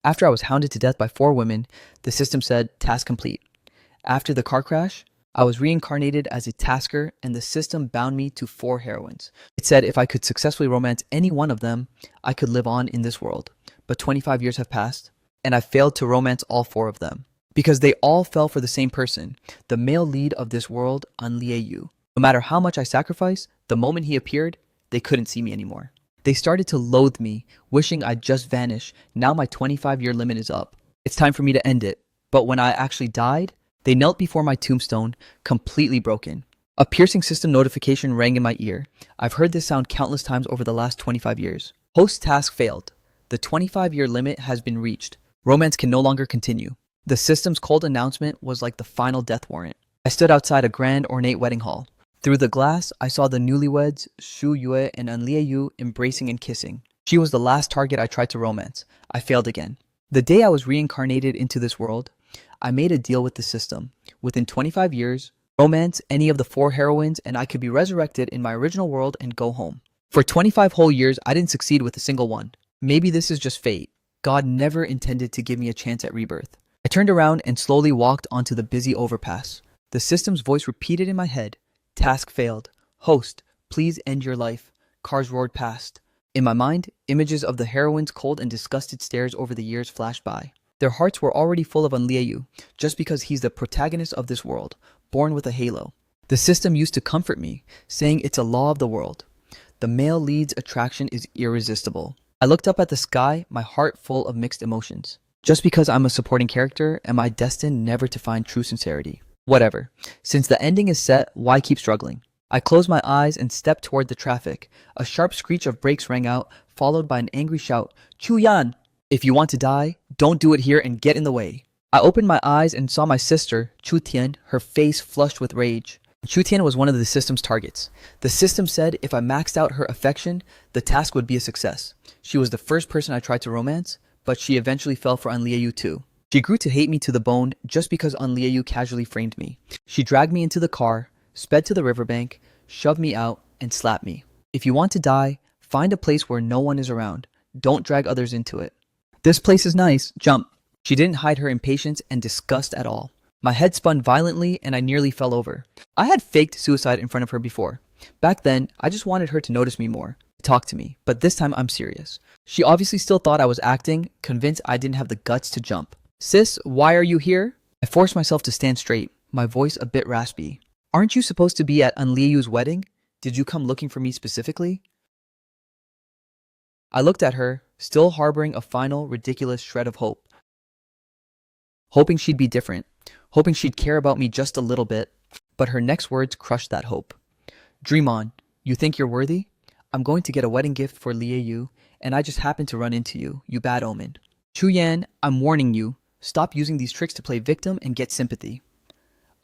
After I was hounded to death by 4 women, the system said, task complete. After the car crash, I was reincarnated as a tasker and the system bound me to 4 heroines. It said if I could successfully romance any one of them, I could live on in this world. But 25 years have passed, and I failed to romance all 4 of them. Because they all fell for the same person, the male lead of this world, Liu. No matter how much I sacrificed, the moment he appeared, they couldn't see me anymore. They started to loathe me, wishing I'd just vanish. Now my 25-year limit is up. It's time for me to end it. But when I actually died, they knelt before my tombstone, completely broken. A piercing system notification rang in my ear. I've heard this sound countless times over the last 25 years. Host task failed. The 25-year limit has been reached. Romance can no longer continue. The system's cold announcement was like the final death warrant. I stood outside a grand, ornate wedding hall. Through the glass, I saw the newlyweds, Chu Yan and Liu, embracing and kissing. She was the last target I tried to romance. I failed again. The day I was reincarnated into this world, I made a deal with the system. Within 25 years, romance any of the 4 heroines and I could be resurrected in my original world and go home. For 25 whole years, I didn't succeed with a single one. Maybe this is just fate. God never intended to give me a chance at rebirth. I turned around and slowly walked onto the busy overpass. The system's voice repeated in my head, task failed. Host, please end your life. Cars roared past. In my mind, images of the heroines' cold and disgusted stares over the years flashed by. Their hearts were already full of Liu, just because he's the protagonist of this world, born with a halo. The system used to comfort me, saying it's a law of the world. The male lead's attraction is irresistible. I looked up at the sky, my heart full of mixed emotions. Just because I'm a supporting character, am I destined never to find true sincerity? Whatever. Since the ending is set, why keep struggling? I closed my eyes and stepped toward the traffic. A sharp screech of brakes rang out, followed by an angry shout, Chu Yan! If you want to die, don't do it here and get in the way. I opened my eyes and saw my sister, Chu Yan, her face flushed with rage. Chu Yan was one of the system's targets. The system said if I maxed out her affection, the task would be a success. She was the first person I tried to romance, but she eventually fell for Liu too. She grew to hate me to the bone just because Liu casually framed me. She dragged me into the car, sped to the riverbank, shoved me out, and slapped me. If you want to die, find a place where no one is around. Don't drag others into it. This place is nice, jump. She didn't hide her impatience and disgust at all. My head spun violently and I nearly fell over. I had faked suicide in front of her before. Back then, I just wanted her to notice me more, talk to me, but this time I'm serious. She obviously still thought I was acting, convinced I didn't have the guts to jump. Sis, why are you here? I forced myself to stand straight, my voice a bit raspy. Aren't you supposed to be at Liu's wedding? Did you come looking for me specifically? I looked at her, still harboring a final, ridiculous shred of hope. Hoping she'd be different, hoping she'd care about me just a little bit, but her next words crushed that hope. Dream on. You think you're worthy? I'm going to get a wedding gift for Liu, and I just happened to run into you, you bad omen. Chu Yan, I'm warning you. Stop using these tricks to play victim and get sympathy.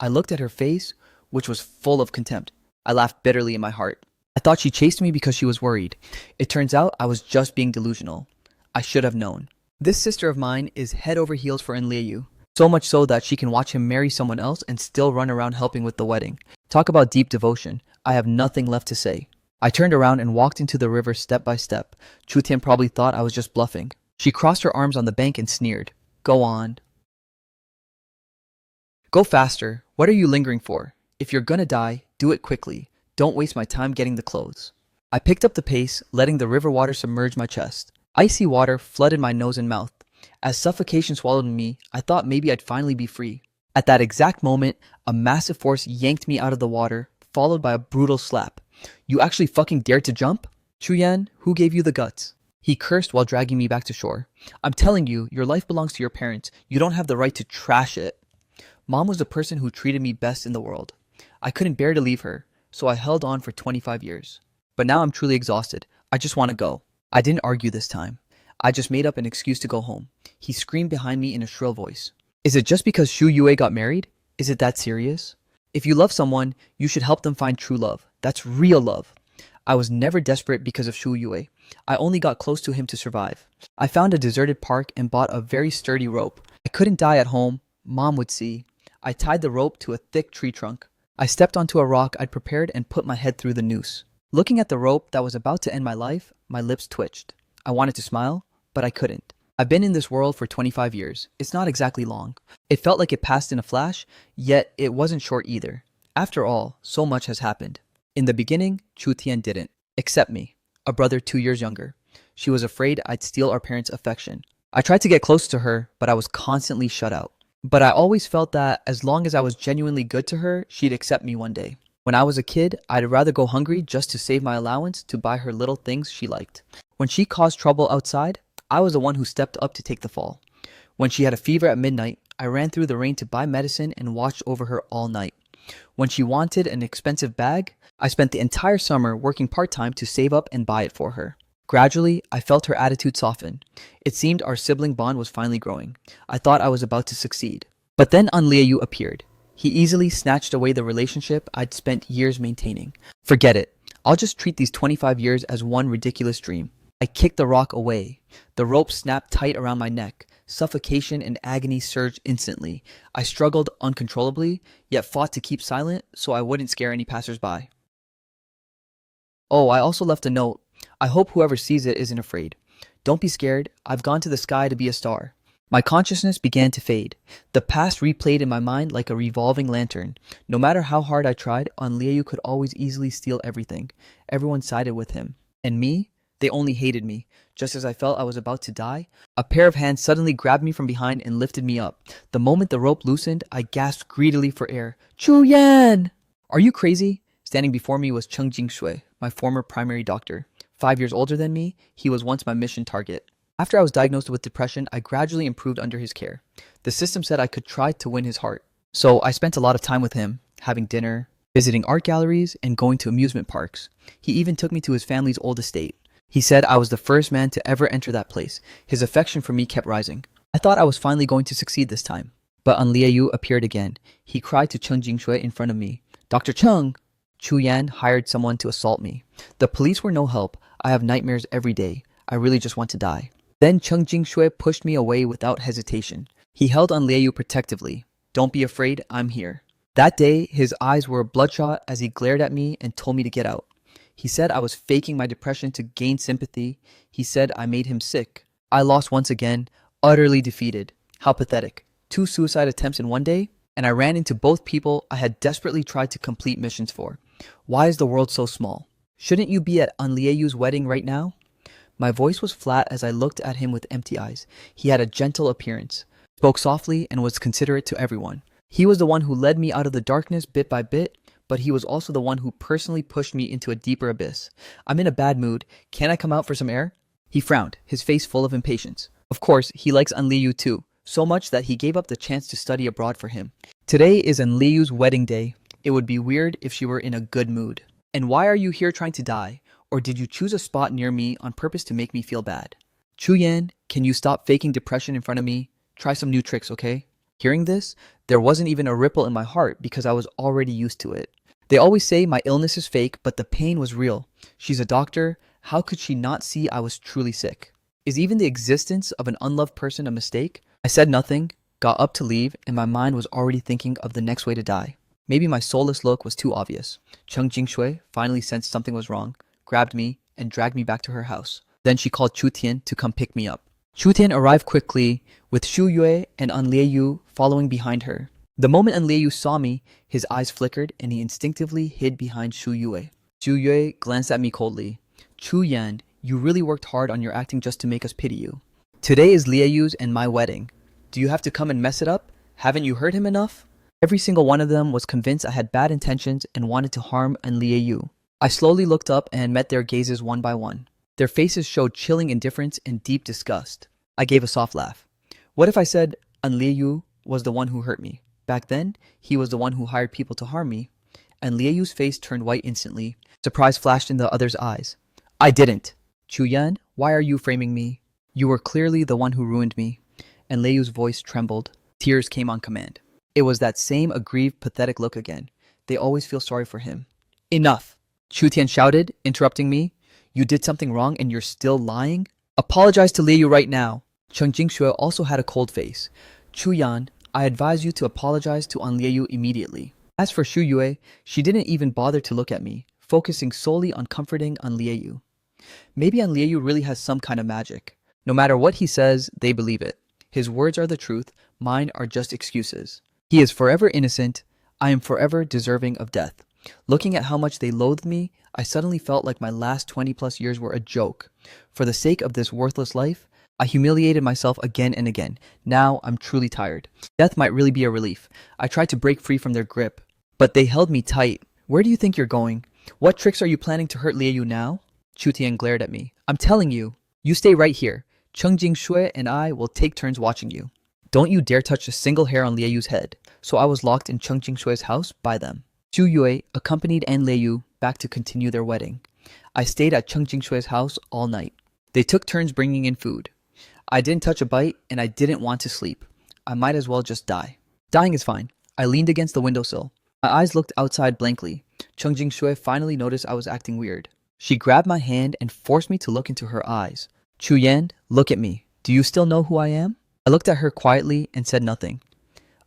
I looked at her face, which was full of contempt. I laughed bitterly in my heart. I thought she chased me because she was worried. It turns out I was just being delusional. I should have known. This sister of mine is head over heels for Liu. So much so that she can watch him marry someone else and still run around helping with the wedding. Talk about deep devotion. I have nothing left to say. I turned around and walked into the river step by step. Chu Yan probably thought I was just bluffing. She crossed her arms on the bank and sneered. Go on. Go faster. What are you lingering for? If you're gonna die, do it quickly. Don't waste my time getting the clothes. I picked up the pace, letting the river water submerge my chest. Icy water flooded my nose and mouth. As suffocation swallowed me, I thought maybe I'd finally be free. At that exact moment, a massive force yanked me out of the water, followed by a brutal slap. You actually fucking dared to jump? Chu Yan, who gave you the guts? He cursed while dragging me back to shore. I'm telling you, your life belongs to your parents. You don't have the right to trash it. Mom was the person who treated me best in the world. I couldn't bear to leave her, so I held on for 25 years. But now I'm truly exhausted. I just want to go. I didn't argue this time. I just made up an excuse to go home. He screamed behind me in a shrill voice. Is it just because Chu Yue got married? Is it that serious? If you love someone, you should help them find true love. That's real love. I was never desperate because of Chu Yue. I only got close to him to survive. I found a deserted park and bought a very sturdy rope. I couldn't die at home. Mom would see. I tied the rope to a thick tree trunk. I stepped onto a rock I'd prepared and put my head through the noose. Looking at the rope that was about to end my life, my lips twitched. I wanted to smile, but I couldn't. I've been in this world for 25 years. It's not exactly long. It felt like it passed in a flash, yet it wasn't short either. After all, so much has happened. In the beginning, Chu Yan didn't accept me, a brother 2 years younger. She was afraid I'd steal our parents' affection. I tried to get close to her, but I was constantly shut out. But I always felt that as long as I was genuinely good to her, she'd accept me one day. When I was a kid, I'd rather go hungry just to save my allowance to buy her little things she liked. When she caused trouble outside, I was the one who stepped up to take the fall. When she had a fever at midnight, I ran through the rain to buy medicine and watched over her all night. When she wanted an expensive bag, I spent the entire summer working part-time to save up and buy it for her. Gradually, I felt her attitude soften. It seemed our sibling bond was finally growing. I thought I was about to succeed. But then Liu appeared. He easily snatched away the relationship I'd spent years maintaining. Forget it. I'll just treat these 25 years as one ridiculous dream. I kicked the rock away. The rope snapped tight around my neck. Suffocation and agony surged instantly. I struggled uncontrollably, yet fought to keep silent so I wouldn't scare any passersby. Oh, I also left a note. I hope whoever sees it isn't afraid. Don't be scared. I've gone to the sky to be a star. My consciousness began to fade. The past replayed in my mind like a revolving lantern. No matter how hard I tried, Liu could always easily steal everything. Everyone sided with him. And me? They only hated me. Just as I felt I was about to die, a pair of hands suddenly grabbed me from behind and lifted me up. The moment the rope loosened, I gasped greedily for air. Chu Yan! Are you crazy? Standing before me was Cheng Jingshui, my former primary doctor. 5 years older than me, he was once my mission target. After I was diagnosed with depression, I gradually improved under his care. The system said I could try to win his heart. So I spent a lot of time with him, having dinner, visiting art galleries, and going to amusement parks. He even took me to his family's old estate. He said I was the first man to ever enter that place. His affection for me kept rising. I thought I was finally going to succeed this time. But Liu appeared again. He cried to Cheng Jingshui in front of me. Dr. Cheng! Chu Yan hired someone to assault me. The police were no help. I have nightmares every day. I really just want to die. Then Cheng Jingshui pushed me away without hesitation. He held Liu protectively. Don't be afraid, I'm here. That day, his eyes were bloodshot as he glared at me and told me to get out. He said I was faking my depression to gain sympathy. He said I made him sick. I lost once again, utterly defeated. How pathetic. 2 suicide attempts in one day, and I ran into both people I had desperately tried to complete missions for. Why is the world so small? Shouldn't you be at Liu's wedding right now? My voice was flat as I looked at him with empty eyes. He had a gentle appearance, spoke softly, and was considerate to everyone. He was the one who led me out of the darkness bit by bit, but he was also the one who personally pushed me into a deeper abyss. I'm in a bad mood. Can I come out for some air? He frowned, his face full of impatience. Of course, he likes Liu too, so much that he gave up the chance to study abroad for him. Today is Liu's wedding day. It would be weird if she were in a good mood. And why are you here trying to die? Or did you choose a spot near me on purpose to make me feel bad? Chu Yan, can you stop faking depression in front of me? Try some new tricks, okay? Hearing this, there wasn't even a ripple in my heart because I was already used to it. They always say my illness is fake, but the pain was real. She's a doctor. How could she not see I was truly sick? Is even the existence of an unloved person a mistake? I said nothing, got up to leave, and my mind was already thinking of the next way to die. Maybe my soulless look was too obvious. Cheng Jingshui finally sensed something was wrong, grabbed me, and dragged me back to her house. Then she called Chu Yan to come pick me up. Chu Yan arrived quickly, with Xu Yue and Liu following behind her. The moment Liu saw me, his eyes flickered and he instinctively hid behind Xu Yue. Xu Yue glanced at me coldly. Chu Yan, you really worked hard on your acting just to make us pity you. Today is Liu's and my wedding. Do you have to come and mess it up? Haven't you heard him enough? Every single one of them was convinced I had bad intentions and wanted to harm Liu. I slowly looked up and met their gazes one by one. Their faces showed chilling indifference and deep disgust. I gave a soft laugh. What if I said Liu was the one who hurt me? Back then, he was the one who hired people to harm me. And Liu's face turned white instantly. Surprise flashed in the other's eyes. I didn't. Chu Yan, why are you framing me? You were clearly the one who ruined me. And Liu's voice trembled. Tears came on command. It was that same aggrieved, pathetic look again. They always feel sorry for him. Enough! Chu Yan shouted, interrupting me. You did something wrong and you're still lying? Apologize to Liu right now. Cheng Jingshui also had a cold face. Chu Yan, I advise you to apologize to Liu immediately. As for Xu Yue, she didn't even bother to look at me, focusing solely on comforting Liu. Maybe Liu really has some kind of magic. No matter what he says, they believe it. His words are the truth, mine are just excuses. He is forever innocent, I am forever deserving of death. Looking at how much they loathed me, I suddenly felt like my last 20 plus years were a joke. For the sake of this worthless life, I humiliated myself again and again. Now I'm truly tired. Death might really be a relief. I tried to break free from their grip, but they held me tight. Where do you think you're going? What tricks are you planning to hurt Liu now? Chu Yan glared at me. I'm telling you, you stay right here. Cheng Jingshui and I will take turns watching you. Don't you dare touch a single hair on Liu's head. So I was locked in Cheng Jingshui's house by them. Xu Yue accompanied An Liu back to continue their wedding. I stayed at Cheng Jingshui's house all night. They took turns bringing in food. I didn't touch a bite and I didn't want to sleep. I might as well just die. Dying is fine. I leaned against the windowsill. My eyes looked outside blankly. Cheng Jingshui finally noticed I was acting weird. She grabbed my hand and forced me to look into her eyes. Chu Yan, look at me. Do you still know who I am? I looked at her quietly and said nothing.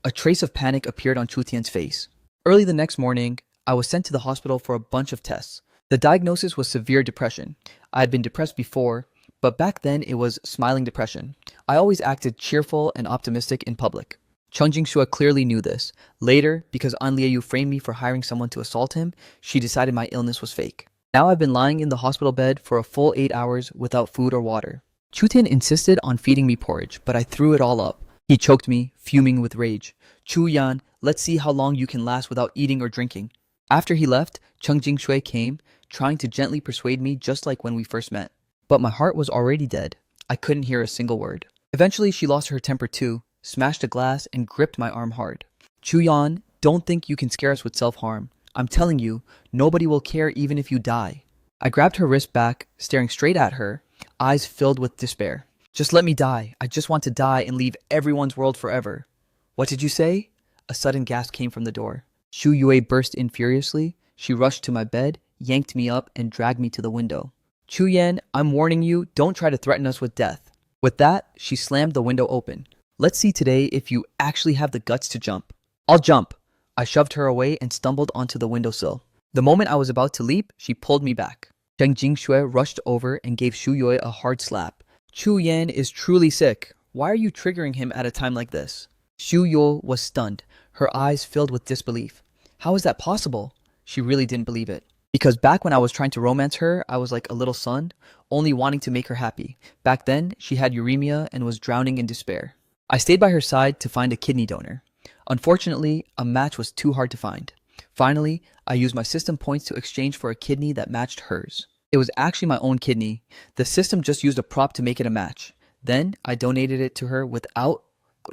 A trace of panic appeared on Chu Tian's face. Early the next morning, I was sent to the hospital for a bunch of tests. The diagnosis was severe depression. I had been depressed before, but back then it was smiling depression. I always acted cheerful and optimistic in public. Cheng Jingshui clearly knew this. Later, because An Liu framed me for hiring someone to assault him, she decided my illness was fake. Now I've been lying in the hospital bed for a full 8 hours without food or water. Chu Tian insisted on feeding me porridge, but I threw it all up. He choked me, fuming with rage. Chu Yan, let's see how long you can last without eating or drinking. After he left, Cheng Jingshui came, trying to gently persuade me just like when we first met. But my heart was already dead. I couldn't hear a single word. Eventually she lost her temper too, smashed a glass and gripped my arm hard. Chu Yan, don't think you can scare us with self-harm. I'm telling you, nobody will care even if you die. I grabbed her wrist back, staring straight at her, eyes filled with despair. Just let me die. I just want to die and leave everyone's world forever. What did you say? A sudden gasp came from the door. Xu Yue burst in furiously. She rushed to my bed, yanked me up, and dragged me to the window. Chu Yan, I'm warning you, don't try to threaten us with death. With that, she slammed the window open. Let's see today if you actually have the guts to jump. I'll jump. I shoved her away and stumbled onto the windowsill. The moment I was about to leap, she pulled me back. Cheng Jingshui rushed over and gave Xu Yue a hard slap. Chu Yan is truly sick. Why are you triggering him at a time like this? Xu Yue was stunned, her eyes filled with disbelief. How is that possible? She really didn't believe it. Because back when I was trying to romance her, I was like a little son, only wanting to make her happy. Back then, she had uremia and was drowning in despair. I stayed by her side to find a kidney donor. Unfortunately, a match was too hard to find. Finally, I used my system points to exchange for a kidney that matched hers. It was actually my own kidney. The system just used a prop to make it a match. Then, I donated it to her without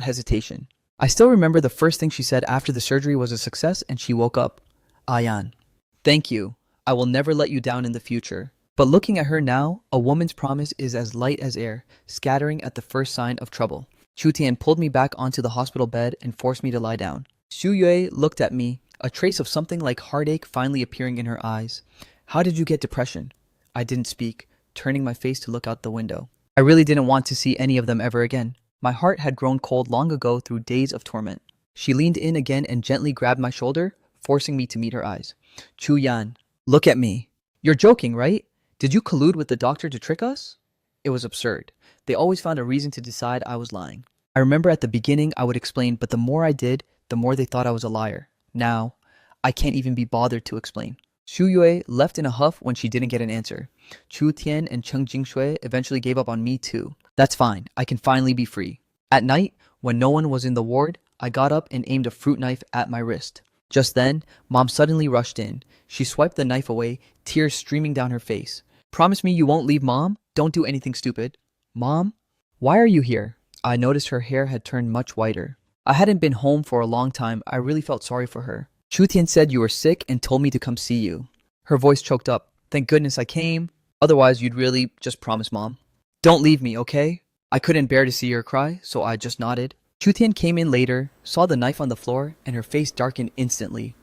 hesitation. I still remember the first thing she said after the surgery was a success and she woke up. Ayan. Thank you. I will never let you down in the future. But looking at her now, a woman's promise is as light as air, scattering at the first sign of trouble. Chu Tian pulled me back onto the hospital bed and forced me to lie down. Xu Yue looked at me, a trace of something like heartache finally appearing in her eyes. How did you get depression? I didn't speak, turning my face to look out the window. I really didn't want to see any of them ever again. My heart had grown cold long ago through days of torment. She leaned in again and gently grabbed my shoulder, forcing me to meet her eyes. Chu Yan, look at me. You're joking, right? Did you collude with the doctor to trick us? It was absurd. They always found a reason to decide I was lying. I remember at the beginning I would explain, but the more I did, the more they thought I was a liar. Now, I can't even be bothered to explain. Xu Yue left in a huff when she didn't get an answer. Chu Tian and Cheng Jingshui eventually gave up on me too. That's fine, I can finally be free. At night, when no one was in the ward, I got up and aimed a fruit knife at my wrist. Just then, Mom suddenly rushed in. She swiped the knife away, tears streaming down her face. Promise me you won't leave, Mom? Don't do anything stupid. Mom? Why are you here? I noticed her hair had turned much whiter. I hadn't been home for a long time. I really felt sorry for her. Chu Tian said you were sick and told me to come see you. Her voice choked up. Thank goodness I came. Otherwise, you'd really just promise, Mom. Don't leave me, okay? I couldn't bear to see her cry, so I just nodded. Chu Tian came in later, saw the knife on the floor, and her face darkened instantly.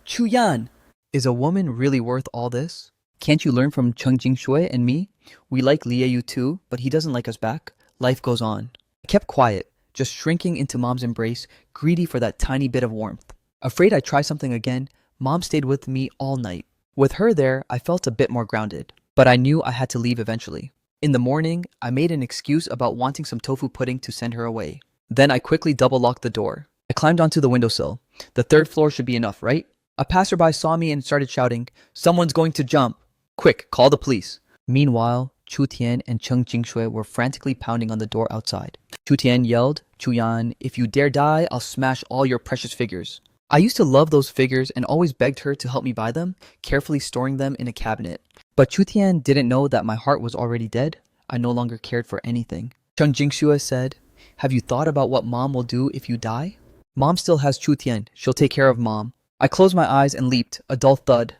Chu Yan! Is a woman really worth all this? Can't you learn from Cheng Jingshui and me? We like Liu too, but he doesn't like us back. Life goes on. I kept quiet, just shrinking into Mom's embrace, greedy for that tiny bit of warmth. Afraid I'd try something again, Mom stayed with me all night. With her there, I felt a bit more grounded, but I knew I had to leave eventually. In the morning, I made an excuse about wanting some tofu pudding to send her away. Then I quickly double-locked the door. I climbed onto the windowsill. The third floor should be enough, right? A passerby saw me and started shouting, "Someone's going to jump! Quick, call the police!" Meanwhile, Chu Yan and Cheng Jingshui were frantically pounding on the door outside. Chu Yan yelled, "Chu Yan, if you dare die, I'll smash all your precious figures." I used to love those figures and always begged her to help me buy them, carefully storing them in a cabinet. But Chu Yan didn't know that my heart was already dead. I no longer cared for anything. Cheng Jingshui said, "Have you thought about what Mom will do if you die?" "Mom still has Chu Yan. She'll take care of Mom." I closed my eyes and leaped, a dull thud.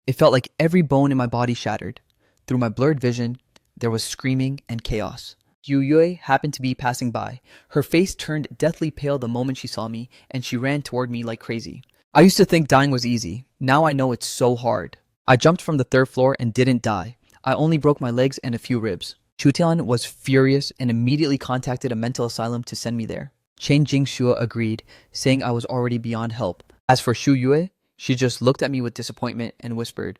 It felt like every bone in my body shattered. Through my blurred vision, there was screaming and chaos. Yu Yue happened to be passing by. Her face turned deathly pale the moment she saw me, and she ran toward me like crazy. I used to think dying was easy. Now I know it's so hard. I jumped from the third floor and didn't die. I only broke my legs and a few ribs. Chu Tian was furious and immediately contacted a mental asylum to send me there. Chen Jingxue agreed, saying I was already beyond help. As for Xu Yue, she just looked at me with disappointment and whispered,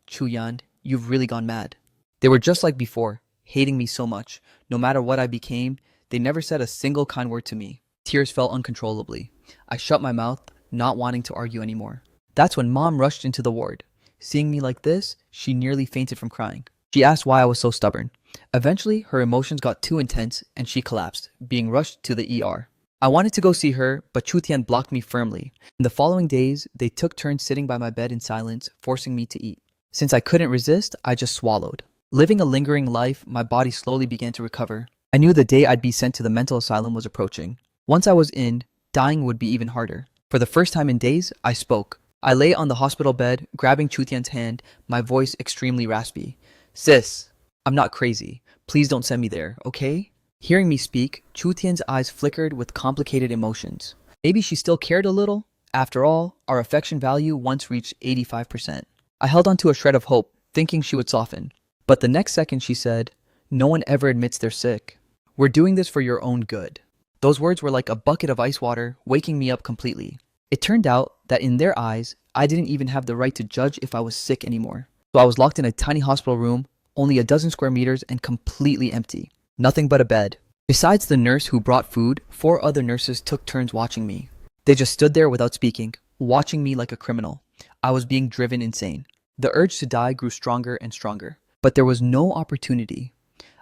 "Chu Yan, you've really gone mad." They were just like before, hating me so much. No matter what I became, they never said a single kind word to me. Tears fell uncontrollably. I shut my mouth, not wanting to argue anymore. That's when Mom rushed into the ward. Seeing me like this, she nearly fainted from crying. She asked why I was so stubborn. Eventually, her emotions got too intense and she collapsed, being rushed to the ER. I wanted to go see her, but Chu Tian blocked me firmly. In the following days, they took turns sitting by my bed in silence, forcing me to eat. Since I couldn't resist, I just swallowed. Living a lingering life, my body slowly began to recover. I knew the day I'd be sent to the mental asylum was approaching. Once I was in, dying would be even harder. For the first time in days, I spoke. I lay on the hospital bed, grabbing Chu Tian's hand, my voice extremely raspy. "Sis, I'm not crazy. Please don't send me there, okay?" Hearing me speak, Chu Tian's eyes flickered with complicated emotions. Maybe she still cared a little? After all, our affection value once reached 85%. I held onto a shred of hope, thinking she would soften. But the next second she said, "No one ever admits they're sick. We're doing this for your own good." Those words were like a bucket of ice water, waking me up completely. It turned out that in their eyes, I didn't even have the right to judge if I was sick anymore. So I was locked in a tiny hospital room, only a dozen square meters and completely empty. Nothing but a bed. Besides the nurse who brought food, 4 other nurses took turns watching me. They just stood there without speaking, watching me like a criminal. I was being driven insane. The urge to die grew stronger and stronger. But there was no opportunity.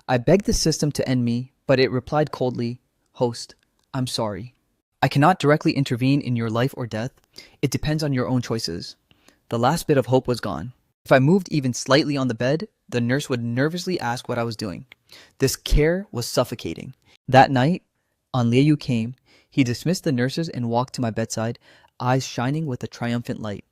I begged the system to end me, but it replied coldly, "Host, I'm sorry. I cannot directly intervene in your life or death. It depends on your own choices." The last bit of hope was gone. If I moved even slightly on the bed, the nurse would nervously ask what I was doing. This care was suffocating. That night, An Liu came. He dismissed the nurses and walked to my bedside, eyes shining with a triumphant light.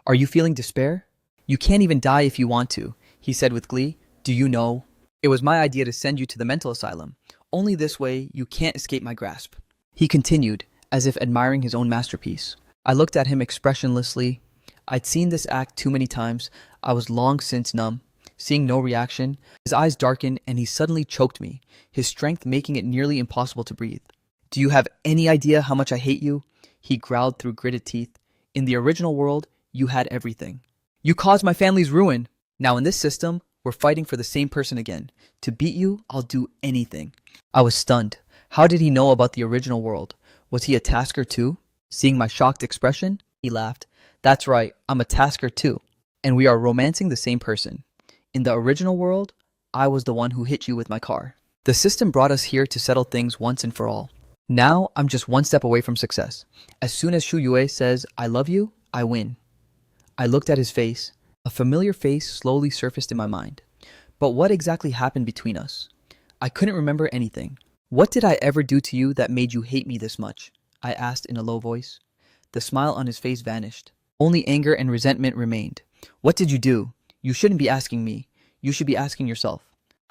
"Are you feeling despair? You can't even die if you want to," he said with glee. "Do you know? It was my idea to send you to the mental asylum. Only this way, you can't escape my grasp." He continued, as if admiring his own masterpiece. I looked at him expressionlessly. I'd seen this act too many times. I was long since numb. Seeing no reaction, his eyes darkened and he suddenly choked me, his strength making it nearly impossible to breathe. "Do you have any idea how much I hate you?" He growled through gritted teeth. "In the original world, you had everything. You caused my family's ruin. Now in this system, we're fighting for the same person again. To beat you, I'll do anything." I was stunned. How did he know about the original world? Was he a tasker too? Seeing my shocked expression, he laughed. "That's right, I'm a tasker too. And we are romancing the same person. In the original world, I was the one who hit you with my car. The system brought us here to settle things once and for all. Now, I'm just one step away from success. As soon as Xu Yue says, 'I love you,' I win." I looked at his face. A familiar face slowly surfaced in my mind. But what exactly happened between us? I couldn't remember anything. "What did I ever do to you that made you hate me this much?" I asked in a low voice. The smile on his face vanished. Only anger and resentment remained. "What did you do? You shouldn't be asking me. You should be asking yourself.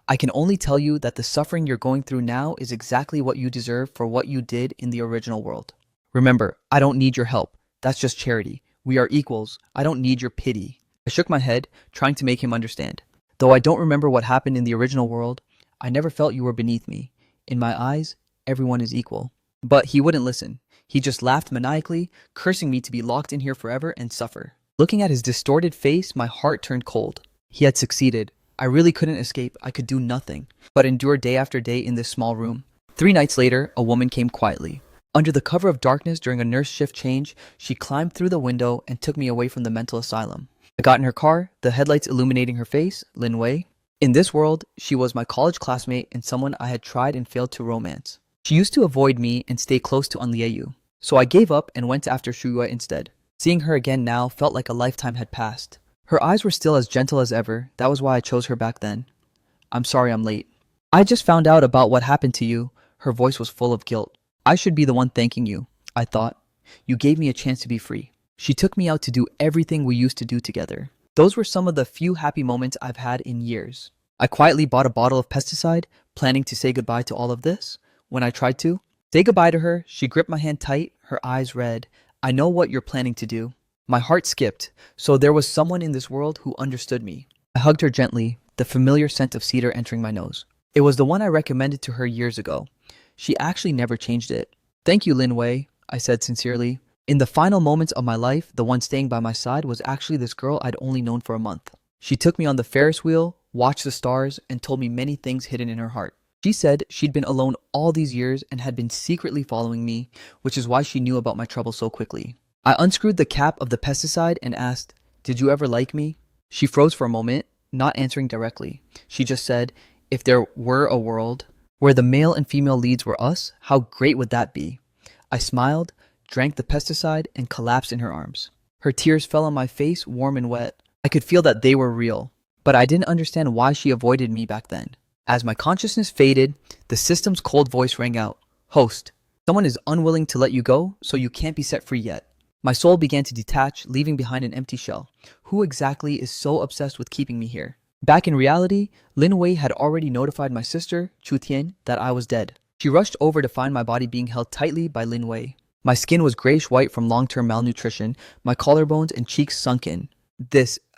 I can only tell you that the suffering you're going through now is exactly what you deserve for what you did in the original world. Remember, I don't need your help. That's just charity. We are equals. I don't need your pity." I shook my head, trying to make him understand. "Though I don't remember what happened in the original world, I never felt you were beneath me. In my eyes, everyone is equal." But he wouldn't listen. He just laughed maniacally, cursing me to be locked in here forever and suffer. Looking at his distorted face, my heart turned cold. He had succeeded. I really couldn't escape. I could do nothing but endure day after day in this small room. 3 nights later, a woman came quietly. Under the cover of darkness during a nurse shift change, she climbed through the window and took me away from the mental asylum. I got in her car, the headlights illuminating her face, Lin Wei. In this world, she was my college classmate and someone I had tried and failed to romance. She used to avoid me and stay close to Anlieyu. So I gave up and went after Chu Yan instead. Seeing her again now felt like a lifetime had passed. Her eyes were still as gentle as ever. That was why I chose her back then. I'm sorry I'm late. I just found out about what happened to you. Her voice was full of guilt. I should be the one thanking you, I thought. You gave me a chance to be free. She took me out to do everything we used to do together. Those were some of the few happy moments I've had in years. I quietly bought a bottle of pesticide, planning to say goodbye to all of this. When I tried to say goodbye to her, she gripped my hand tight, her eyes red. I know what you're planning to do. My heart skipped, so there was someone in this world who understood me. I hugged her gently, the familiar scent of cedar entering my nose. It was the one I recommended to her years ago. She actually never changed it. Thank you, Lin Wei, I said sincerely. In the final moments of my life, the one staying by my side was actually this girl I'd only known for a month. She took me on the Ferris wheel, watched the stars, and told me many things hidden in her heart. She said she'd been alone all these years and had been secretly following me, which is why she knew about my trouble so quickly. I unscrewed the cap of the pesticide and asked, "Did you ever like me?" She froze for a moment, not answering directly. She just said, "If there were a world where the male and female leads were us, how great would that be?" I smiled, drank the pesticide, and collapsed in her arms. Her tears fell on my face, warm and wet. I could feel that they were real, but I didn't understand why she avoided me back then. As my consciousness faded, the system's cold voice rang out. "Host, someone is unwilling to let you go, so you can't be set free yet." My soul began to detach, leaving behind an empty shell. Who exactly is so obsessed with keeping me here? Back in reality, Lin Wei had already notified my sister, Chu Yan, that I was dead. She rushed over to find my body being held tightly by Lin Wei. My skin was grayish-white from long-term malnutrition, my collarbones and cheeks sunk in.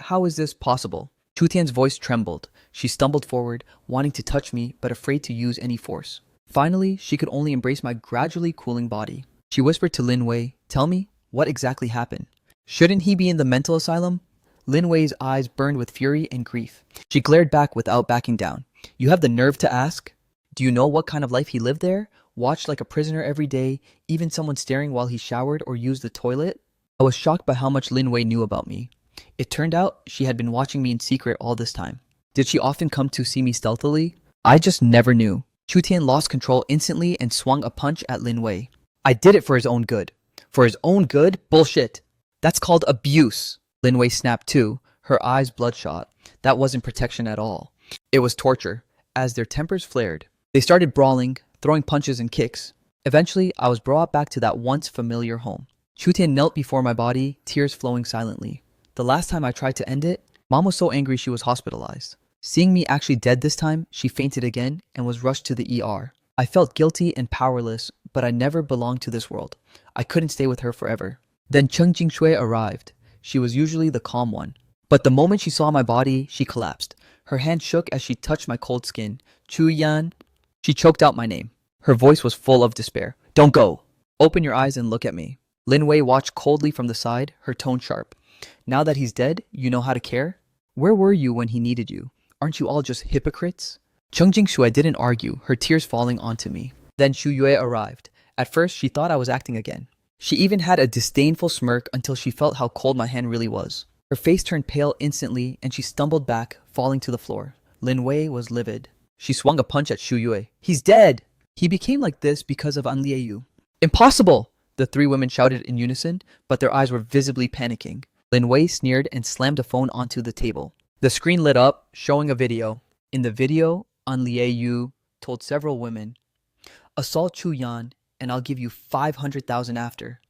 How is this possible? Chu Yan's voice trembled. She stumbled forward, wanting to touch me, but afraid to use any force. Finally, she could only embrace my gradually cooling body. She whispered to Lin Wei, "Tell me, what exactly happened? Shouldn't he be in the mental asylum?" Lin Wei's eyes burned with fury and grief. She glared back without backing down. "You have the nerve to ask? Do you know what kind of life he lived there? Watched like a prisoner every day, even someone staring while he showered or used the toilet?" I was shocked by how much Lin Wei knew about me. It turned out she had been watching me in secret all this time. Did she often come to see me stealthily? I just never knew. Chu Yan lost control instantly and swung a punch at Lin Wei. "I did it for his own good." "For his own good? Bullshit. That's called abuse." Lin Wei snapped too, her eyes bloodshot. That wasn't protection at all. It was torture. As their tempers flared, they started brawling, throwing punches and kicks. Eventually, I was brought back to that once familiar home. Chu Yan knelt before my body, tears flowing silently. The last time I tried to end it, Mom was so angry she was hospitalized. Seeing me actually dead this time, she fainted again and was rushed to the ER. I felt guilty and powerless, but I never belonged to this world. I couldn't stay with her forever. Then Cheng Jingshui arrived. She was usually the calm one. But the moment she saw my body, she collapsed. Her hand shook as she touched my cold skin. "Chu Yan." She choked out my name. Her voice was full of despair. "Don't go. Open your eyes and look at me." Lin Wei watched coldly from the side, her tone sharp. "Now that he's dead, you know how to care? Where were you when he needed you? Aren't you all just hypocrites?" Cheng Jingshui didn't argue, her tears falling onto me. Then Xu Yue arrived. At first, she thought I was acting again. She even had a disdainful smirk until she felt how cold my hand really was. Her face turned pale instantly, and she stumbled back, falling to the floor. Lin Wei was livid. She swung a punch at Xu Yue. "He's dead! He became like this because of Anlieyu." "Impossible!" The three women shouted in unison, but their eyes were visibly panicking. Lin Wei sneered and slammed a phone onto the table. The screen lit up, showing a video. In the video, Anlieyu told several women, "Assault Chu Yan, and I'll give you 500,000 after."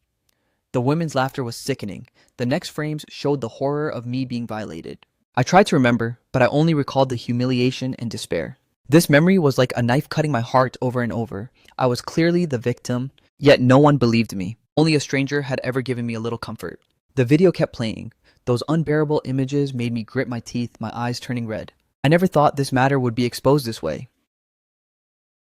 The women's laughter was sickening. The next frames showed the horror of me being violated. I tried to remember, but I only recalled the humiliation and despair. This memory was like a knife cutting my heart over and over. I was clearly the victim, yet no one believed me. Only a stranger had ever given me a little comfort. The video kept playing. Those unbearable images made me grit my teeth, my eyes turning red. I never thought this matter would be exposed this way.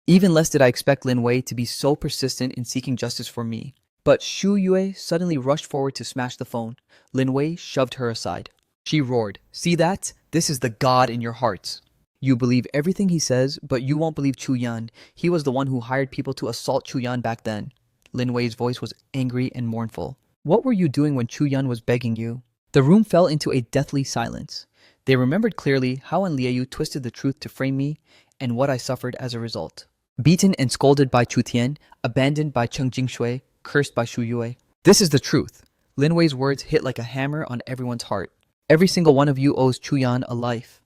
Even less did I expect Lin Wei to be so persistent in seeking justice for me. But Xu Yue suddenly rushed forward to smash the phone. Lin Wei shoved her aside. She roared, "See that? This is the God in your hearts. You believe everything he says, but you won't believe Chu Yan. He was the one who hired people to assault Chu Yan back then. Lin Wei's voice was angry and mournful. What were you doing when Chu Yan was begging you? The room fell into a deathly silence. They remembered clearly how An Lieyu twisted the truth to frame me and what I suffered as a result. Beaten and scolded by Chu Tian, abandoned by Cheng Jingshui, cursed by Shu Yue. This is the truth. Lin Wei's words hit like a hammer on everyone's heart. Every single one of you owes Chu Yan a life.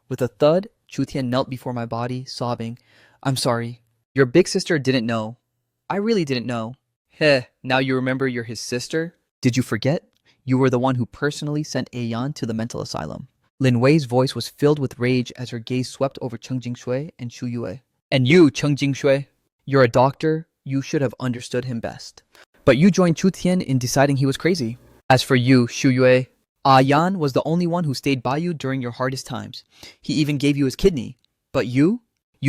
With a thud, Chu Tian knelt before my body, sobbing, I'm sorry. Your big sister didn't know. I really didn't know. Heh, now you remember you're his sister? Did you forget? You were the one who personally sent A Yan to the mental asylum. Lin Wei's voice was filled with rage as her gaze swept over Cheng Jingshui and Shu Yue. And you, Cheng Jingshui, you're a doctor. You should have understood him best. But you joined Chu Tian in deciding he was crazy. As for you, Shu Yue, Yan was the only one who stayed by you during your hardest times. He even gave you his kidney. But you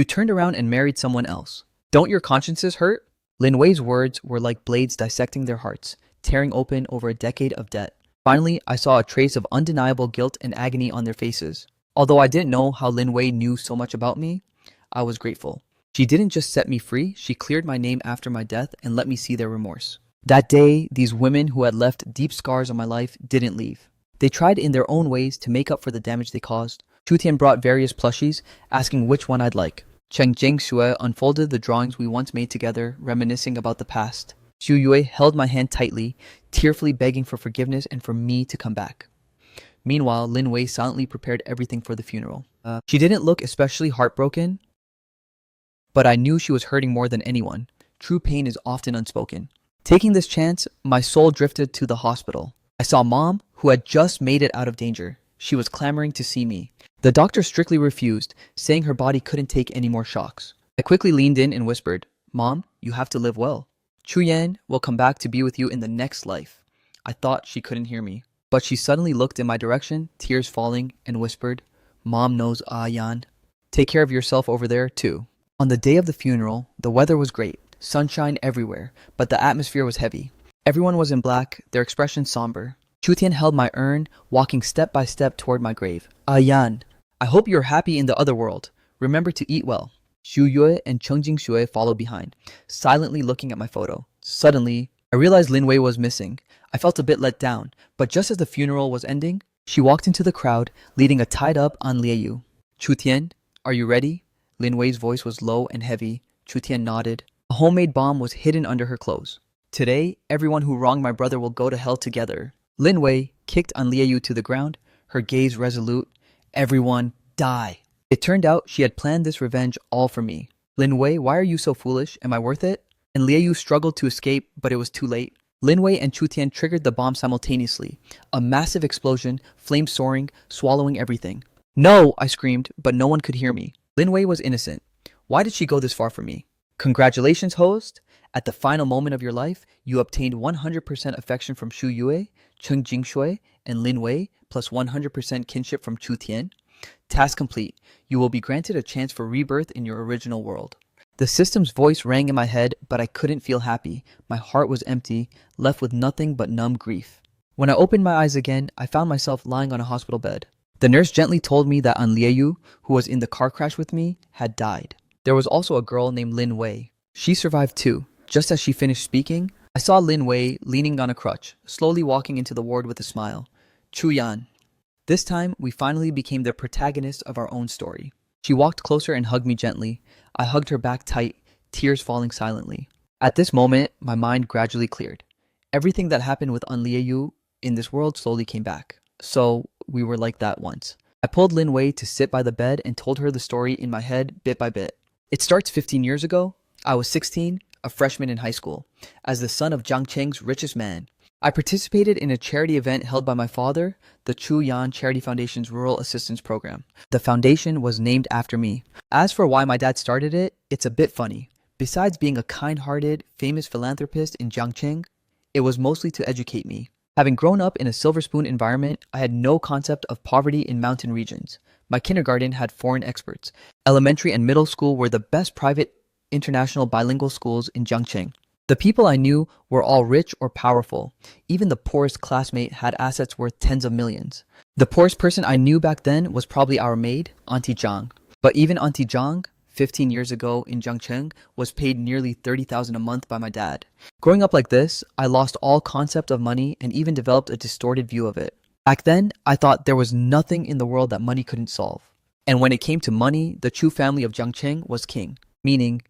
turned around and married someone else. Don't your consciences hurt? Lin Wei's words were like blades dissecting their hearts, tearing open over a decade of debt. Finally, I saw a trace of undeniable guilt and agony on their faces. Although I didn't know how Lin Wei knew so much about me, I was grateful. She didn't just set me free, she cleared my name after my death and let me see their remorse. That day, these women who had left deep scars on my life didn't leave. They tried in their own ways to make up for the damage they caused. Chu Tian brought various plushies, asking which one I'd like. Cheng Jingshui unfolded the drawings we once made together, reminiscing about the past. Shu Yue held my hand tightly, tearfully begging for forgiveness and for me to come back. Meanwhile, Lin Wei silently prepared everything for the funeral. She didn't look especially heartbroken, but I knew she was hurting more than anyone. True pain is often unspoken. Taking this chance, my soul drifted to the hospital. I saw Mom, who had just made it out of danger. She was clamoring to see me. The doctor strictly refused, saying her body couldn't take any more shocks. I quickly leaned in and whispered, Mom, you have to live well. Chu Yan will come back to be with you in the next life. I thought she couldn't hear me, but she suddenly looked in my direction, tears falling, and whispered, Mom knows Yan. Take care of yourself over there, too. On the day of the funeral, the weather was great, sunshine everywhere, but the atmosphere was heavy. Everyone was in black, their expressions somber. Chu Tian held my urn, walking step by step toward my grave. Yan, I hope you're happy in the other world. Remember to eat well. Shu Yue and Cheng Jingshui followed behind, silently looking at my photo. Suddenly, I realized Lin Wei was missing. I felt a bit let down, but just as the funeral was ending, she walked into the crowd, leading a tied-up An Lieyu. Chu Tian, are you ready? Lin Wei's voice was low and heavy. Chu Tian nodded. A homemade bomb was hidden under her clothes. Today, everyone who wronged my brother will go to hell together. Lin Wei kicked An Lieyu to the ground, her gaze resolute. Everyone, die. It turned out she had planned this revenge all for me. Lin Wei, why are you so foolish? Am I worth it? And Lieyu struggled to escape, but it was too late. Lin Wei and Chu Tian triggered the bomb simultaneously. A massive explosion, flames soaring, swallowing everything. No, I screamed, but no one could hear me. Lin Wei was innocent. Why did she go this far for me? Congratulations, host. At the final moment of your life, you obtained 100% affection from Shu Yue, Cheng Jingshui, and Lin Wei, plus 100% kinship from Chu Tian. Task complete. You will be granted a chance for rebirth in your original world. The system's voice rang in my head, but I couldn't feel happy. My heart was empty, left with nothing but numb grief. When I opened my eyes again, I found myself lying on a hospital bed. The nurse gently told me that An Lieyu, who was in the car crash with me, had died. There was also a girl named Lin Wei. She survived too. Just as she finished speaking, I saw Lin Wei leaning on a crutch, slowly walking into the ward with a smile. Chu Yan. This time, we finally became the protagonist of our own story. She walked closer and hugged me gently. I hugged her back tight, tears falling silently. At this moment, my mind gradually cleared. Everything that happened with An Lieyu in this world slowly came back. So, we were like that once. I pulled Lin Wei to sit by the bed and told her the story in my head bit by bit. It starts 15 years ago. I was 16, a freshman in high school, as the son of Jiangcheng's richest man. I participated in a charity event held by my father, the Chu Yan Charity Foundation's Rural Assistance Program. The foundation was named after me. As for why my dad started it, it's a bit funny. Besides being a kind-hearted, famous philanthropist in Jiangcheng, it was mostly to educate me. Having grown up in a silver spoon environment, I had no concept of poverty in mountain regions. My kindergarten had foreign experts. Elementary and middle school were the best private international bilingual schools in Jiangcheng. The people I knew were all rich or powerful. Even the poorest classmate had assets worth tens of millions. The poorest person I knew back then was probably our maid, Auntie Zhang. But even Auntie Zhang, 15 years ago in Jiangcheng, was paid nearly 30,000 a month by my dad. Growing up like this, I lost all concept of money and even developed a distorted view of it. Back then, I thought there was nothing in the world that money couldn't solve. And when it came to money, the Chu family of Jiangcheng was king, meaning,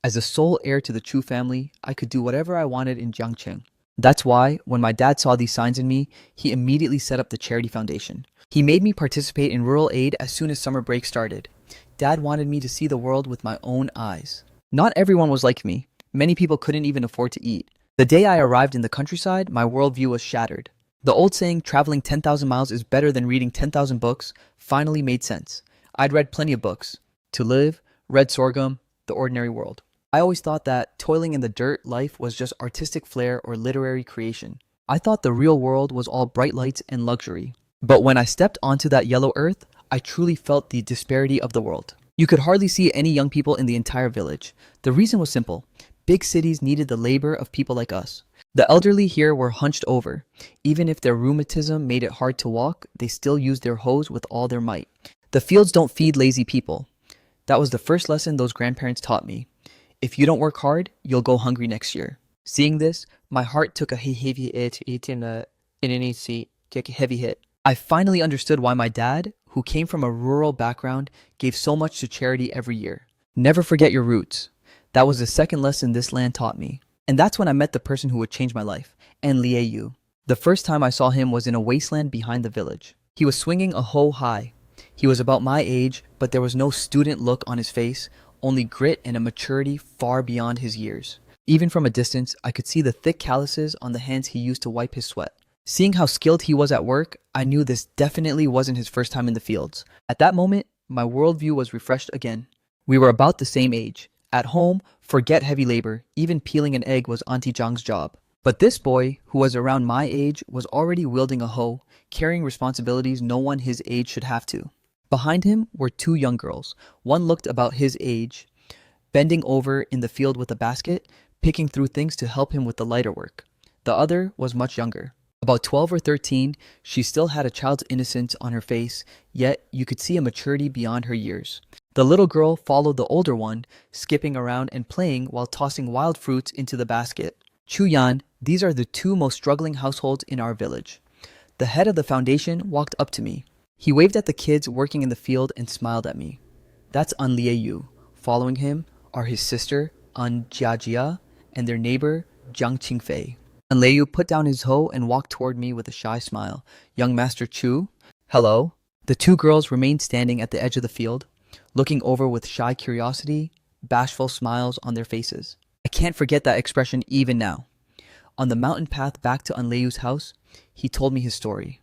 as the sole heir to the Chu family, I could do whatever I wanted in Jiangcheng. That's why, when my dad saw these signs in me, he immediately set up the charity foundation. He made me participate in rural aid as soon as summer break started. Dad wanted me to see the world with my own eyes. Not everyone was like me. Many people couldn't even afford to eat. The day I arrived in the countryside, my worldview was shattered. The old saying, traveling 10,000 miles is better than reading 10,000 books, finally made sense. I'd read plenty of books. To Live, Red Sorghum, The Ordinary World. I always thought that toiling in the dirt life was just artistic flair or literary creation. I thought the real world was all bright lights and luxury. But when I stepped onto that yellow earth, I truly felt the disparity of the world. You could hardly see any young people in the entire village. The reason was simple. Big cities needed the labor of people like us. The elderly here were hunched over. Even if their rheumatism made it hard to walk, they still used their hoes with all their might. The fields don't feed lazy people. That was the first lesson those grandparents taught me. If you don't work hard, you'll go hungry next year. Seeing this, my heart took a heavy hit. I finally understood why my dad, who came from a rural background, gave so much to charity every year. Never forget your roots. That was the second lesson this land taught me. And that's when I met the person who would change my life, Liu. The first time I saw him was in a wasteland behind the village. He was swinging a hoe high. He was about my age, but there was no student look on his face, only grit and a maturity far beyond his years. Even from a distance, I could see the thick calluses on the hands he used to wipe his sweat. Seeing how skilled he was at work, I knew this definitely wasn't his first time in the fields. At that moment, my worldview was refreshed again. We were about the same age. At home, forget heavy labor, even peeling an egg was Auntie Zhang's job. But this boy, who was around my age, was already wielding a hoe, carrying responsibilities no one his age should have to. Behind him were two young girls. One looked about his age, bending over in the field with a basket, picking through things to help him with the lighter work. The other was much younger. About 12 or 13, she still had a child's innocence on her face, yet you could see a maturity beyond her years. The little girl followed the older one, skipping around and playing while tossing wild fruits into the basket. Chu Yan, these are the two most struggling households in our village. The head of the foundation walked up to me. He waved at the kids working in the field and smiled at me. That's Liu. Following him are his sister, Jiajia, and their neighbor, Jiang Qingfei. Liu put down his hoe and walked toward me with a shy smile. Young Master Chu? Hello? The two girls remained standing at the edge of the field, looking over with shy curiosity, bashful smiles on their faces. I can't forget that expression even now. On the mountain path back to Liu's house, he told me his story.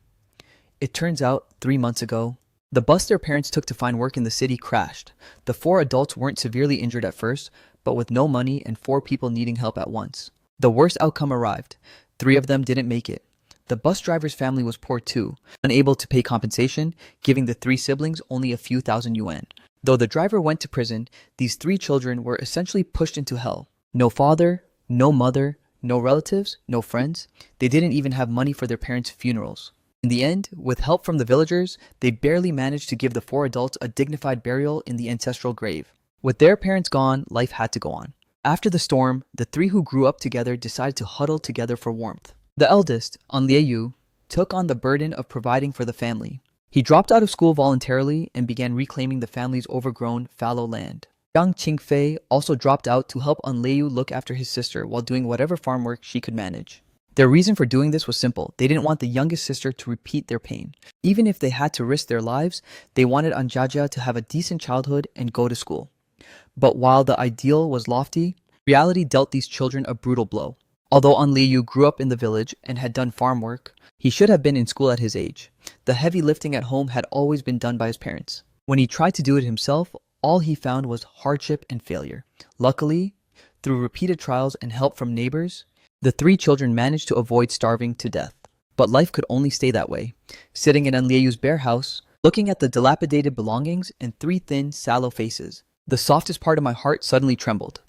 It turns out, 3 months ago, the bus their parents took to find work in the city crashed. The 4 adults weren't severely injured at first, but with no money and 4 people needing help at once. The worst outcome arrived. 3 of them didn't make it. The bus driver's family was poor too, unable to pay compensation, giving the 3 siblings only a few thousand yuan. Though the driver went to prison, these 3 children were essentially pushed into hell. No father, no mother, no relatives, no friends. They didn't even have money for their parents' funerals. In the end, with help from the villagers, they barely managed to give the 4 adults a dignified burial in the ancestral grave. With their parents gone, life had to go on. After the storm, the 3 who grew up together decided to huddle together for warmth. The eldest, Liu, took on the burden of providing for the family. He dropped out of school voluntarily and began reclaiming the family's overgrown, fallow land. Jiang Qingfei also dropped out to help Liu look after his sister while doing whatever farm work she could manage. Their reason for doing this was simple. They didn't want the youngest sister to repeat their pain. Even if they had to risk their lives, they wanted Anjaja to have a decent childhood and go to school. But while the ideal was lofty, reality dealt these children a brutal blow. Although Liu grew up in the village and had done farm work, he should have been in school at his age. The heavy lifting at home had always been done by his parents. When he tried to do it himself, all he found was hardship and failure. Luckily, through repeated trials and help from neighbors, the 3 children managed to avoid starving to death. But life could only stay that way. Sitting in Liu's bare house, looking at the dilapidated belongings and 3 thin, sallow faces, the softest part of my heart suddenly trembled.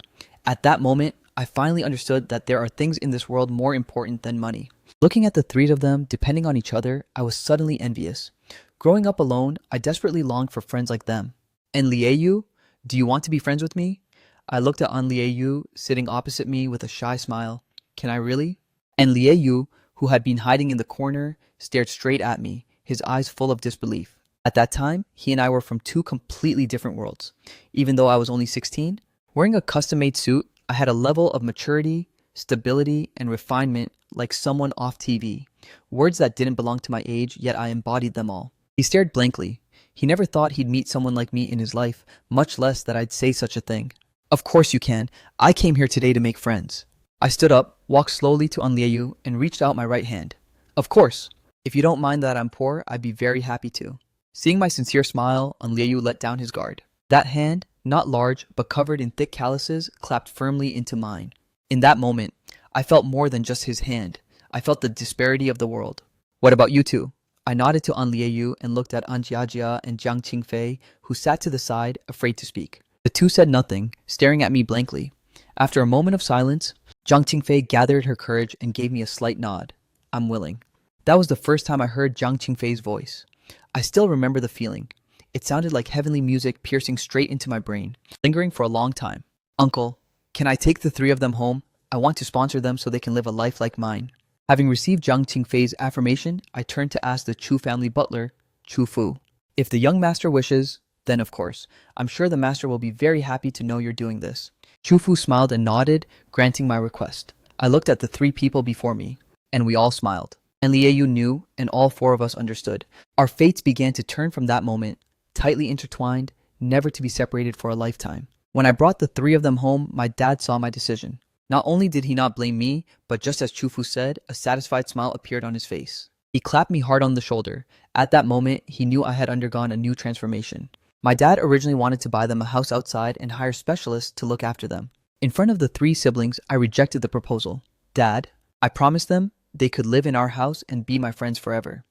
At that moment, I finally understood that there are things in this world more important than money. Looking at the three of them depending on each other, I was suddenly envious. Growing up alone, I desperately longed for friends like them. And Liu, do you want to be friends with me? I looked at An Liu sitting opposite me with a shy smile. Can I really? And Liu, who had been hiding in the corner, stared straight at me, his eyes full of disbelief. At that time, he and I were from two completely different worlds. Even though I was only 16, wearing a custom-made suit, I had a level of maturity, stability, and refinement like someone off TV. Words that didn't belong to my age, yet I embodied them all. He stared blankly. He never thought he'd meet someone like me in his life, much less that I'd say such a thing. Of course you can. I came here today to make friends. I stood up, walked slowly to An Liu, and reached out my right hand. Of course. If you don't mind that I'm poor, I'd be very happy to. Seeing my sincere smile, An Liu let down his guard. That hand, not large, but covered in thick calluses, clapped firmly into mine. In that moment, I felt more than just his hand. I felt the disparity of the world. What about you two? I nodded to An Liu and looked at An Jiajia and Jiang Qingfei, who sat to the side, afraid to speak. The two said nothing, staring at me blankly. After a moment of silence, Jiang Qingfei gathered her courage and gave me a slight nod. I'm willing. That was the first time I heard Jiang Qingfei's voice. I still remember the feeling. It sounded like heavenly music piercing straight into my brain, lingering for a long time. Uncle, can I take the three of them home? I want to sponsor them so they can live a life like mine. Having received Jiang Qingfei's affirmation, I turned to ask the Chu family butler, Chu Fu. If the young master wishes, then of course. I'm sure the master will be very happy to know you're doing this. Chu Fu smiled and nodded, granting my request. I looked at the three people before me, and we all smiled. And Liu knew, and all four of us understood. Our fates began to turn from that moment, tightly intertwined, never to be separated for a lifetime. When I brought the three of them home, my dad saw my decision. Not only did he not blame me, but just as Chu Fu said, a satisfied smile appeared on his face. He clapped me hard on the shoulder. At that moment, he knew I had undergone a new transformation. My dad originally wanted to buy them a house outside and hire specialists to look after them. In front of the three siblings, I rejected the proposal. Dad, I promised them they could live in our house and be my friends forever.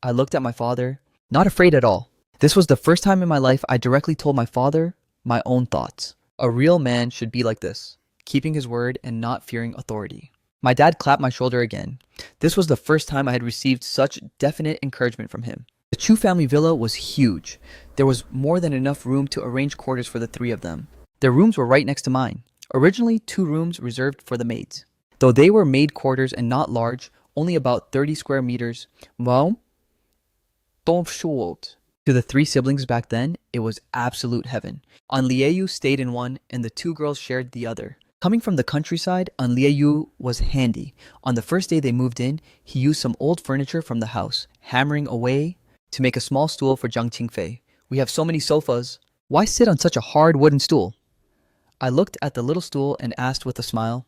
I looked at my father, not afraid at all. This was the first time in my life I directly told my father my own thoughts. A real man should be like this, keeping his word and not fearing authority. My dad clapped my shoulder again. This was the first time I had received such definite encouragement from him. The Chu family villa was huge. There was more than enough room to arrange quarters for the three of them. Their rooms were right next to mine. Originally, 2 rooms reserved for the maids. Though they were maid quarters and not large, only about 30 square meters, well, to the 3 siblings back then, it was absolute heaven. An Liu stayed in one, and the 2 girls shared the other. Coming from the countryside, An Liu was handy. On the first day they moved in, he used some old furniture from the house, hammering away to make a small stool for Jiang Qingfei. We have so many sofas. Why sit on such a hard wooden stool? I looked at the little stool and asked with a smile,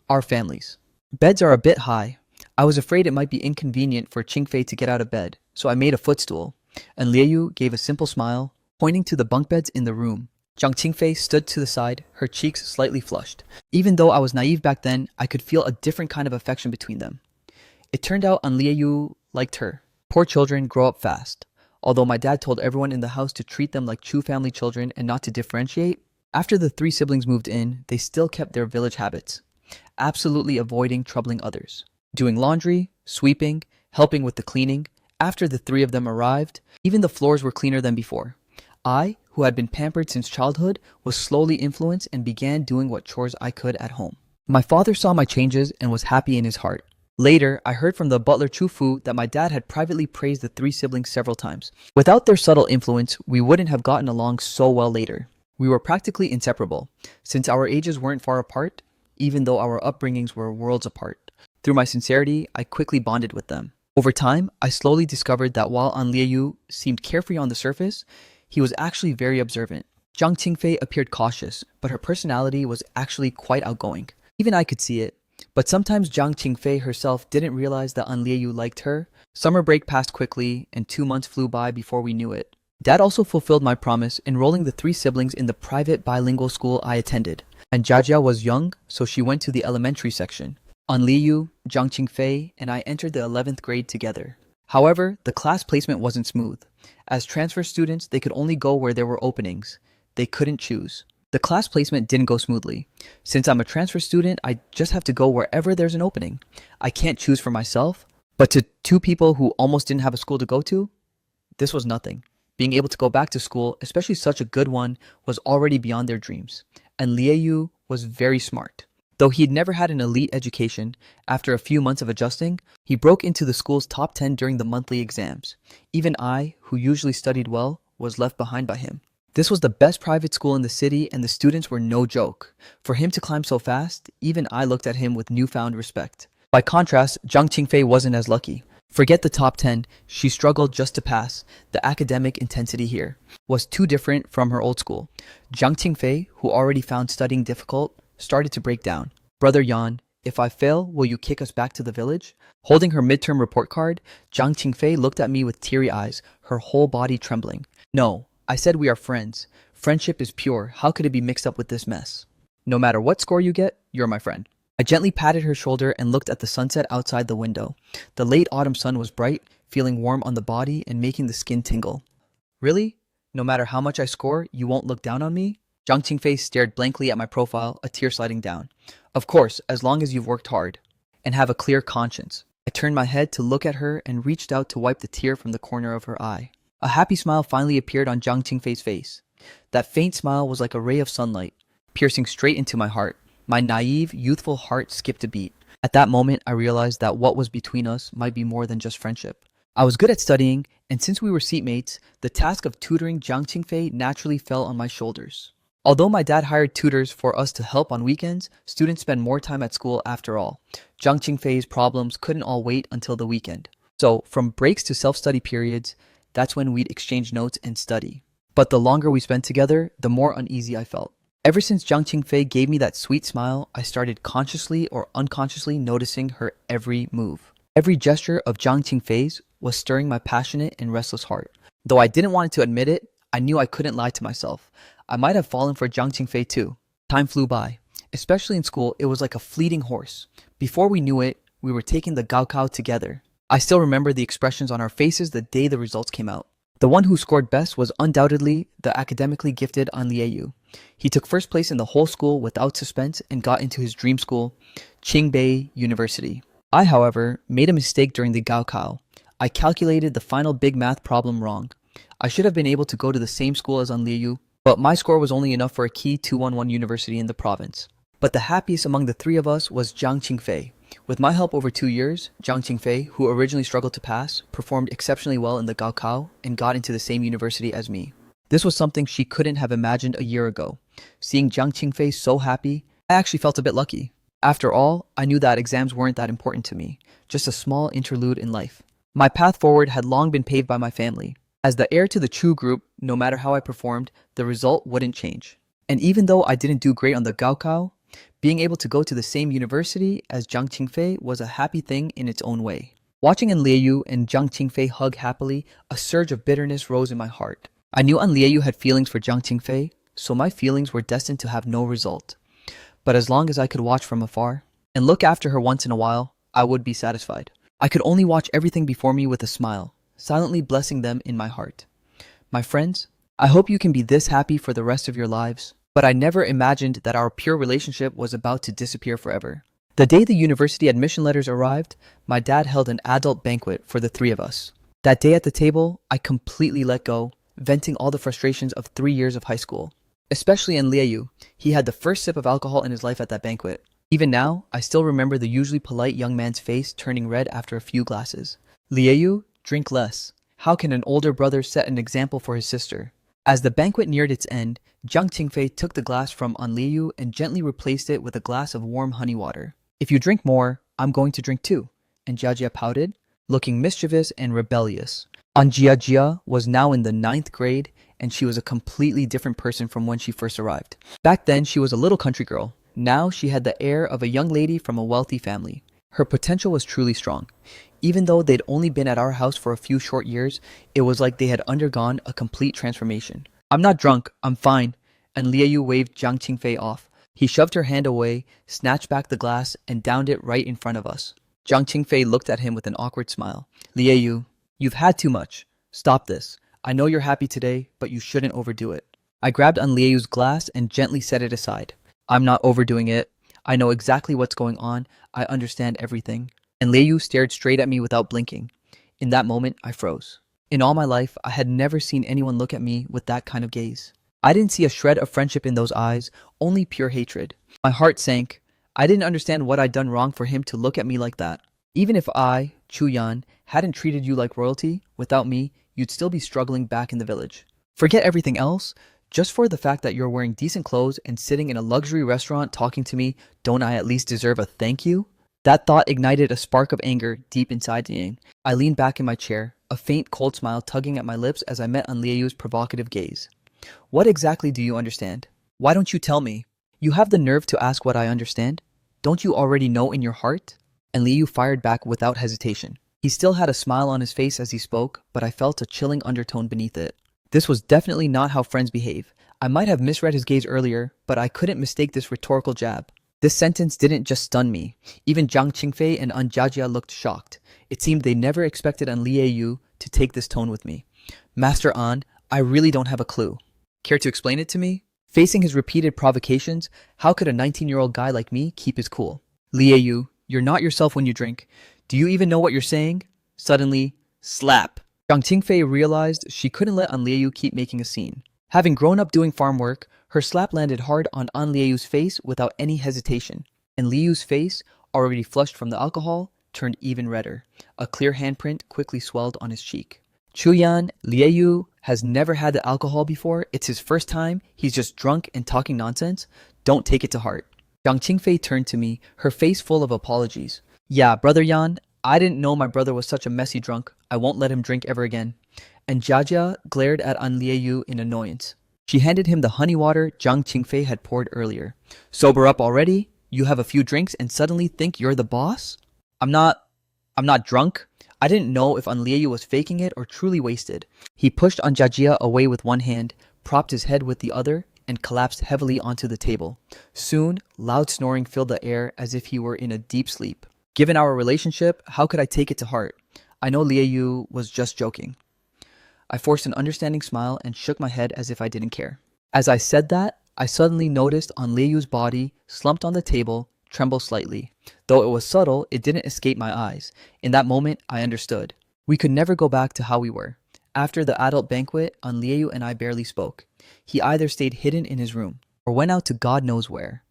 our families. Beds are a bit high. I was afraid it might be inconvenient for Qingfei to get out of bed, so I made a footstool. And Liu gave a simple smile, pointing to the bunk beds in the room. Jiang Qingfei stood to the side, her cheeks slightly flushed. Even though I was naive back then, I could feel a different kind of affection between them. It turned out An Liu liked her. Poor children grow up fast. Although my dad told everyone in the house to treat them like Chu family children and not to differentiate, after the 3 siblings moved in, they still kept their village habits, absolutely avoiding troubling others. Doing laundry, sweeping, helping with the cleaning. After the 3 of them arrived, even the floors were cleaner than before. I, who had been pampered since childhood, was slowly influenced and began doing what chores I could at home. My father saw my changes and was happy in his heart. Later, I heard from the butler Chu Fu that my dad had privately praised the 3 siblings several times. Without their subtle influence, we wouldn't have gotten along so well later. We were practically inseparable, since our ages weren't far apart, even though our upbringings were worlds apart. Through my sincerity, I quickly bonded with them. Over time, I slowly discovered that while An Liu seemed carefree on the surface, he was actually very observant. Jiang Qingfei appeared cautious, but her personality was actually quite outgoing. Even I could see it. But sometimes Jiang Qingfei herself didn't realize that An Liu liked her. Summer break passed quickly, and 2 months flew by before we knew it. Dad also fulfilled my promise, enrolling the 3 siblings in the private bilingual school I attended. And Jiajia was young, so she went to the elementary section. An Liu, Jiang Qingfei, and I entered the 11th grade together. However, the class placement wasn't smooth. As transfer students, they could only go where there were openings. They couldn't choose. The class placement didn't go smoothly. Since I'm a transfer student, I just have to go wherever there's an opening. I can't choose for myself, but to two people who almost didn't have a school to go to, this was nothing. Being able to go back to school, especially such a good one, was already beyond their dreams. And Liu was very smart. Though he'd never had an elite education, after a few months of adjusting, he broke into the school's top 10 during the monthly exams. Even I, who usually studied well, was left behind by him. This was the best private school in the city, and the students were no joke. For him to climb so fast, even I looked at him with newfound respect. By contrast, Zhang Qingfei wasn't as lucky. Forget the top 10, she struggled just to pass. The academic intensity here was too different from her old school. Zhang Qingfei, who already found studying difficult, started to break down. Brother Yan, if I fail, will you kick us back to the village? Holding her midterm report card, Zhang Qingfei looked at me with teary eyes, her whole body trembling. No, I said we are friends. Friendship is pure. How could it be mixed up with this mess? No matter what score you get, you're my friend. I gently patted her shoulder and looked at the sunset outside the window. The late autumn sun was bright, feeling warm on the body and making the skin tingle. Really? No matter how much I score, you won't look down on me? Zhang Qingfei stared blankly at my profile, a tear sliding down. Of course, as long as you've worked hard and have a clear conscience. I turned my head to look at her and reached out to wipe the tear from the corner of her eye. A happy smile finally appeared on Zhang Qingfei's face. That faint smile was like a ray of sunlight, piercing straight into my heart. My naive, youthful heart skipped a beat. At that moment, I realized that what was between us might be more than just friendship. I was good at studying, and since we were seatmates, the task of tutoring Zhang Qingfei naturally fell on my shoulders. Although my dad hired tutors for us to help on weekends, students spend more time at school after all. Zhang Qingfei's problems couldn't all wait until the weekend. So, from breaks to self-study periods, that's when we'd exchange notes and study. But the longer we spent together, the more uneasy I felt. Ever since Zhang Qingfei gave me that sweet smile, I started consciously or unconsciously noticing her every move. Every gesture of Zhang Qingfei's was stirring my passionate and restless heart. Though I didn't want to admit it, I knew I couldn't lie to myself. I might have fallen for Zhang Qingfei too. Time flew by. Especially in school, it was like a fleeting horse. Before we knew it, we were taking the Gaokao together. I still remember the expressions on our faces the day the results came out. The one who scored best was undoubtedly the academically gifted An Liu. He took first place in the whole school without suspense and got into his dream school, Qingbei University. I, however, made a mistake during the Gaokao. I calculated the final big math problem wrong. I should have been able to go to the same school as An Liu, but my score was only enough for a key 211 university in the province. But the happiest among the three of us was Zhang Qingfei. With my help over 2 years, Zhang Qingfei, who originally struggled to pass, performed exceptionally well in the Gaokao and got into the same university as me. This was something she couldn't have imagined a year ago. Seeing Zhang Qingfei so happy, I actually felt a bit lucky. After all, I knew that exams weren't that important to me, just a small interlude in life. My path forward had long been paved by my family. As the heir to the Chu group, no matter how I performed, the result wouldn't change. And even though I didn't do great on the Gaokao, being able to go to the same university as Zhang Qingfei was a happy thing in its own way. Watching An Liu and Zhang Qingfei hug happily, a surge of bitterness rose in my heart. I knew An Liu had feelings for Zhang Qingfei, so my feelings were destined to have no result. But as long as I could watch from afar and look after her once in a while, I would be satisfied. I could only watch everything before me with a smile, silently blessing them in my heart. My friends, I hope you can be this happy for the rest of your lives. But I never imagined that our pure relationship was about to disappear forever. The day the university admission letters arrived, my dad held an adult banquet for the three of us. That day at the table, I completely let go, venting all the frustrations of 3 years of high school. Especially in Liu, he had the first sip of alcohol in his life at that banquet. Even now, I still remember the usually polite young man's face turning red after a few glasses. Liu, drink less. How can an older brother set an example for his sister? As the banquet neared its end, Zhang Qingfei took the glass from An Liu and gently replaced it with a glass of warm honey water. If you drink more, I'm going to drink too. And Jiajia pouted, looking mischievous and rebellious. An Jiajia was now in the 9th grade, and she was a completely different person from when she first arrived. Back then, she was a little country girl. Now, she had the air of a young lady from a wealthy family. Her potential was truly strong. Even though they'd only been at our house for a few short years, it was like they had undergone a complete transformation. I'm not drunk, I'm fine. And Liu waved Zhang Qingfei off. He shoved her hand away, snatched back the glass, and downed it right in front of us. Zhang Qingfei looked at him with an awkward smile. Liu, you've had too much. Stop this. I know you're happy today, but you shouldn't overdo it. I grabbed Lieyu's glass and gently set it aside. I'm not overdoing it. I know exactly what's going on. I understand everything. And Lieyu stared straight at me without blinking. In that moment, I froze. In all my life, I had never seen anyone look at me with that kind of gaze. I didn't see a shred of friendship in those eyes, only pure hatred. My heart sank. I didn't understand what I'd done wrong for him to look at me like that. Even if I, Chu Yan, hadn't treated you like royalty, without me, you'd still be struggling back in the village. Forget everything else. Just for the fact that you're wearing decent clothes and sitting in a luxury restaurant talking to me, don't I at least deserve a thank you? That thought ignited a spark of anger deep inside me. I leaned back in my chair, a faint cold smile tugging at my lips as I met Lieyu's provocative gaze. What exactly do you understand? Why don't you tell me? You have the nerve to ask what I understand? Don't you already know in your heart? And Lieyu fired back without hesitation. He still had a smile on his face as he spoke, but I felt a chilling undertone beneath it. This was definitely not how friends behave. I might have misread his gaze earlier, but I couldn't mistake this rhetorical jab. This sentence didn't just stun me. Even Jiang Qingfei and An Jiajia looked shocked. It seemed they never expected An Lieyu to take this tone with me. Master An, I really don't have a clue. Care to explain it to me? Facing his repeated provocations, how could a 19-year-old guy like me keep his cool? Lieyu, you're not yourself when you drink. Do you even know what you're saying? Suddenly, slap. Jiang Qingfei realized she couldn't let An Lieyu keep making a scene. Having grown up doing farm work, her slap landed hard on An Lieyu's face without any hesitation. And Lieyu's face, already flushed from the alcohol, turned even redder. A clear handprint quickly swelled on his cheek. Chu Yan, Lieyu has never had the alcohol before. It's his first time. He's just drunk and talking nonsense. Don't take it to heart. Jiang Qingfei turned to me, her face full of apologies. Yeah, Brother Yan, I didn't know my brother was such a messy drunk. I won't let him drink ever again. And Jiajia glared at An Lieyu in annoyance. She handed him the honey water Jiang Qingfei had poured earlier. Sober up already? You have a few drinks and suddenly think you're the boss? I'm not drunk. I didn't know if An Lieyu was faking it or truly wasted. He pushed An Jiajia away with one hand, propped his head with the other, and collapsed heavily onto the table. Soon, loud snoring filled the air as if he were in a deep sleep. Given our relationship, how could I take it to heart? I know Lieyu was just joking. I forced an understanding smile and shook my head as if I didn't care. As I said that, I suddenly noticed An Lieyu's body, slumped on the table, tremble slightly. Though it was subtle, it didn't escape my eyes. In that moment, I understood. We could never go back to how we were. After the adult banquet, An Lieyu and I barely spoke. He either stayed hidden in his room, or went out to God knows where.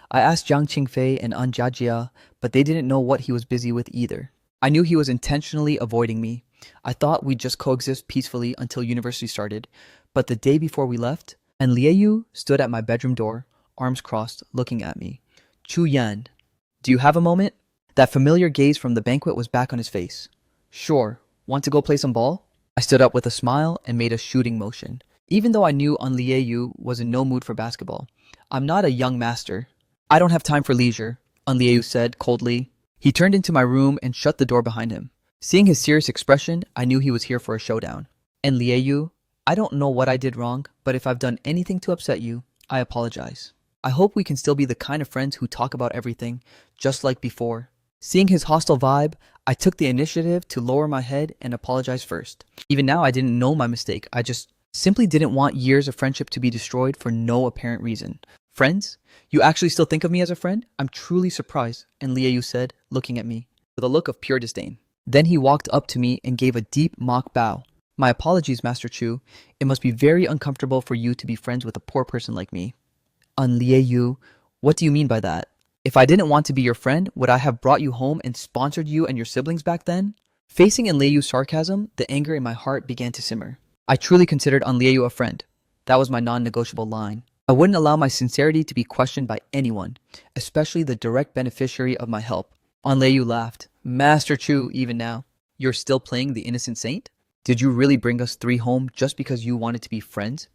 I asked Jiang Qingfei and An Jiajia, but they didn't know what he was busy with either. I knew he was intentionally avoiding me. I thought we'd just coexist peacefully until university started, but the day before we left, An Lieyu stood at my bedroom door, arms crossed, looking at me. Chu Yan, do you have a moment? That familiar gaze from the banquet was back on his face. Sure, want to go play some ball? I stood up with a smile and made a shooting motion. Even though I knew An Lieyu was in no mood for basketball, I'm not a young master. I don't have time for leisure, An Lieyu said coldly. He turned into my room and shut the door behind him. Seeing his serious expression, I knew he was here for a showdown. And Lieyu, I don't know what I did wrong, but if I've done anything to upset you, I apologize. I hope we can still be the kind of friends who talk about everything, just like before. Seeing his hostile vibe, I took the initiative to lower my head and apologize first. Even now, I didn't know my mistake. I just simply didn't want years of friendship to be destroyed for no apparent reason. Friends? You actually still think of me as a friend? I'm truly surprised, and Lieyu said, looking at me with a look of pure disdain. Then he walked up to me and gave a deep mock bow. My apologies, Master Chu. It must be very uncomfortable for you to be friends with a poor person like me. An Lieyu, what do you mean by that? If I didn't want to be your friend, would I have brought you home and sponsored you and your siblings back then? Facing An Lieyu's sarcasm, the anger in my heart began to simmer. I truly considered An Lieyu a friend. That was my non-negotiable line. I wouldn't allow my sincerity to be questioned by anyone, especially the direct beneficiary of my help. An Lieyu laughed. Master Chu, even now, you're still playing the innocent saint? Did you really bring us three home just because you wanted to be friends?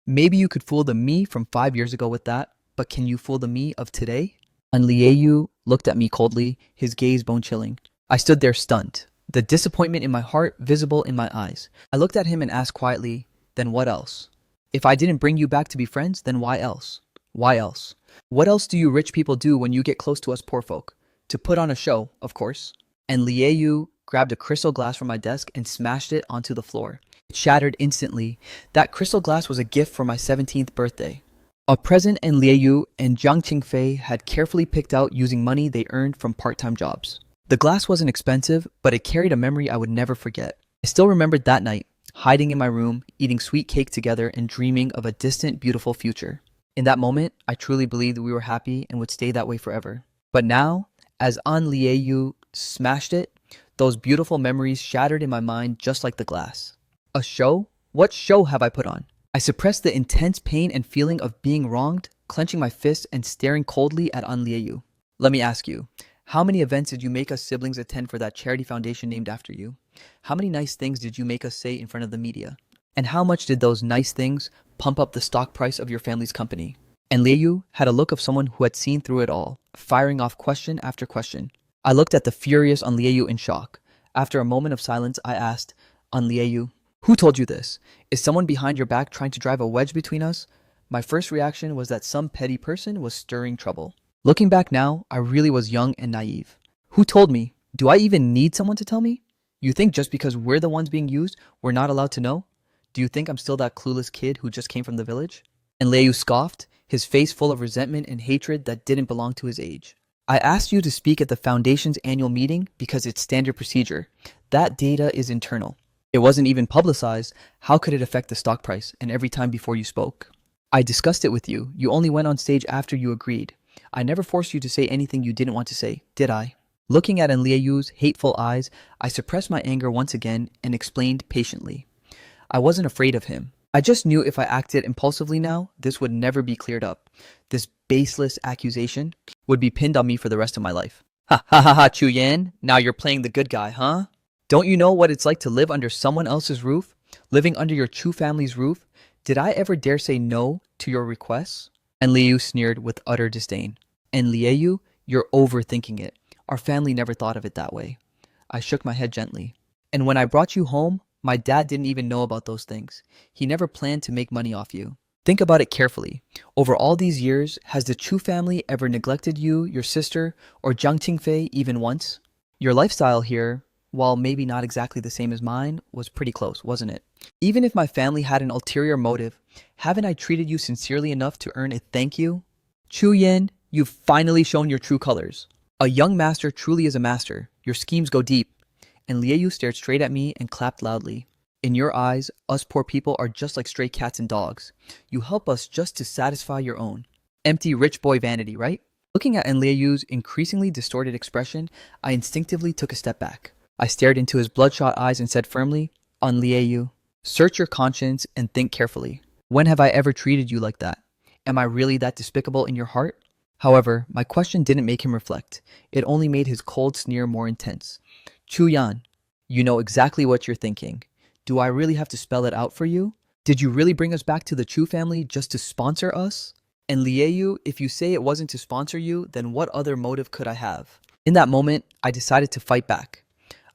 Maybe you could fool the me from 5 years ago with that, but can you fool the me of today? An Lieyu looked at me coldly, his gaze bone-chilling. I stood there stunned, the disappointment in my heart visible in my eyes. I looked at him and asked quietly, then what else? If I didn't bring you back to be friends, then why else? Why else? What else do you rich people do when you get close to us poor folk? To put on a show, of course. And Lieyu grabbed a crystal glass from my desk and smashed it onto the floor. It shattered instantly. That crystal glass was a gift for my 17th birthday. A present and Liu and Jiang Qingfei had carefully picked out using money they earned from part-time jobs. The glass wasn't expensive, but it carried a memory I would never forget. I still remembered that night, hiding in my room, eating sweet cake together and dreaming of a distant, beautiful future. In that moment, I truly believed we were happy and would stay that way forever. But now, as An Liu smashed it, those beautiful memories shattered in my mind just like the glass. A show? What show have I put on? I suppressed the intense pain and feeling of being wronged, clenching my fists and staring coldly at An Liu. Let me ask you, how many events did you make us siblings attend for that charity foundation named after you? How many nice things did you make us say in front of the media? And how much did those nice things pump up the stock price of your family's company? And Liu had a look of someone who had seen through it all, firing off question after question. I looked at the furious An Liu in shock. After a moment of silence, I asked, An Liu, who told you this? Is someone behind your back trying to drive a wedge between us? My first reaction was that some petty person was stirring trouble. Looking back now, I really was young and naive. Who told me? Do I even need someone to tell me? You think just because we're the ones being used, we're not allowed to know? Do you think I'm still that clueless kid who just came from the village? And Liu scoffed, his face full of resentment and hatred that didn't belong to his age. I asked you to speak at the Foundation's annual meeting because it's standard procedure. That data is internal. It wasn't even publicized. How could it affect the stock price and every time before you spoke? I discussed it with you. You only went on stage after you agreed. I never forced you to say anything you didn't want to say, did I? Looking at An Liu's hateful eyes, I suppressed my anger once again and explained patiently. I wasn't afraid of him. I just knew if I acted impulsively now, this would never be cleared up. This baseless accusation would be pinned on me for the rest of my life. Ha ha ha ha, Chu Yan, now you're playing the good guy, huh? Don't you know what it's like to live under someone else's roof? Living under your Chu family's roof? Did I ever dare say no to your requests? And Liu sneered with utter disdain. And Liu, you're overthinking it. Our family never thought of it that way. I shook my head gently. And when I brought you home, my dad didn't even know about those things. He never planned to make money off you. Think about it carefully. Over all these years, has the Chu family ever neglected you, your sister, or Jiang Qingfei even once? Your lifestyle here, while maybe not exactly the same as mine, was pretty close, wasn't it? Even if my family had an ulterior motive, haven't I treated you sincerely enough to earn a thank you? Chu Yan, you've finally shown your true colors. A young master truly is a master. Your schemes go deep. And Liu stared straight at me and clapped loudly. In your eyes, us poor people are just like stray cats and dogs. You help us just to satisfy your own. Empty rich boy vanity, right? Looking at Liu's increasingly distorted expression, I instinctively took a step back. I stared into his bloodshot eyes and said firmly, An Liu, search your conscience and think carefully. When have I ever treated you like that? Am I really that despicable in your heart? However, my question didn't make him reflect. It only made his cold sneer more intense. Chu Yan, you know exactly what you're thinking. Do I really have to spell it out for you? Did you really bring us back to the Chu family just to sponsor us? And Liu, if you say it wasn't to sponsor you, then what other motive could I have? In that moment, I decided to fight back.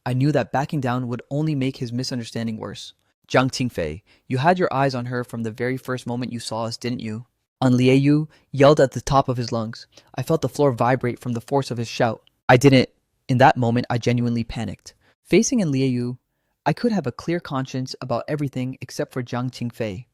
I knew that backing down would only make his misunderstanding worse. Jiang Qingfei, you had your eyes on her from the very first moment you saw us, didn't you? An Liu yelled at the top of his lungs. I felt the floor vibrate from the force of his shout. I didn't. In that moment, I genuinely panicked. Facing An Liu, I could have a clear conscience about everything except for Jiang Qingfei.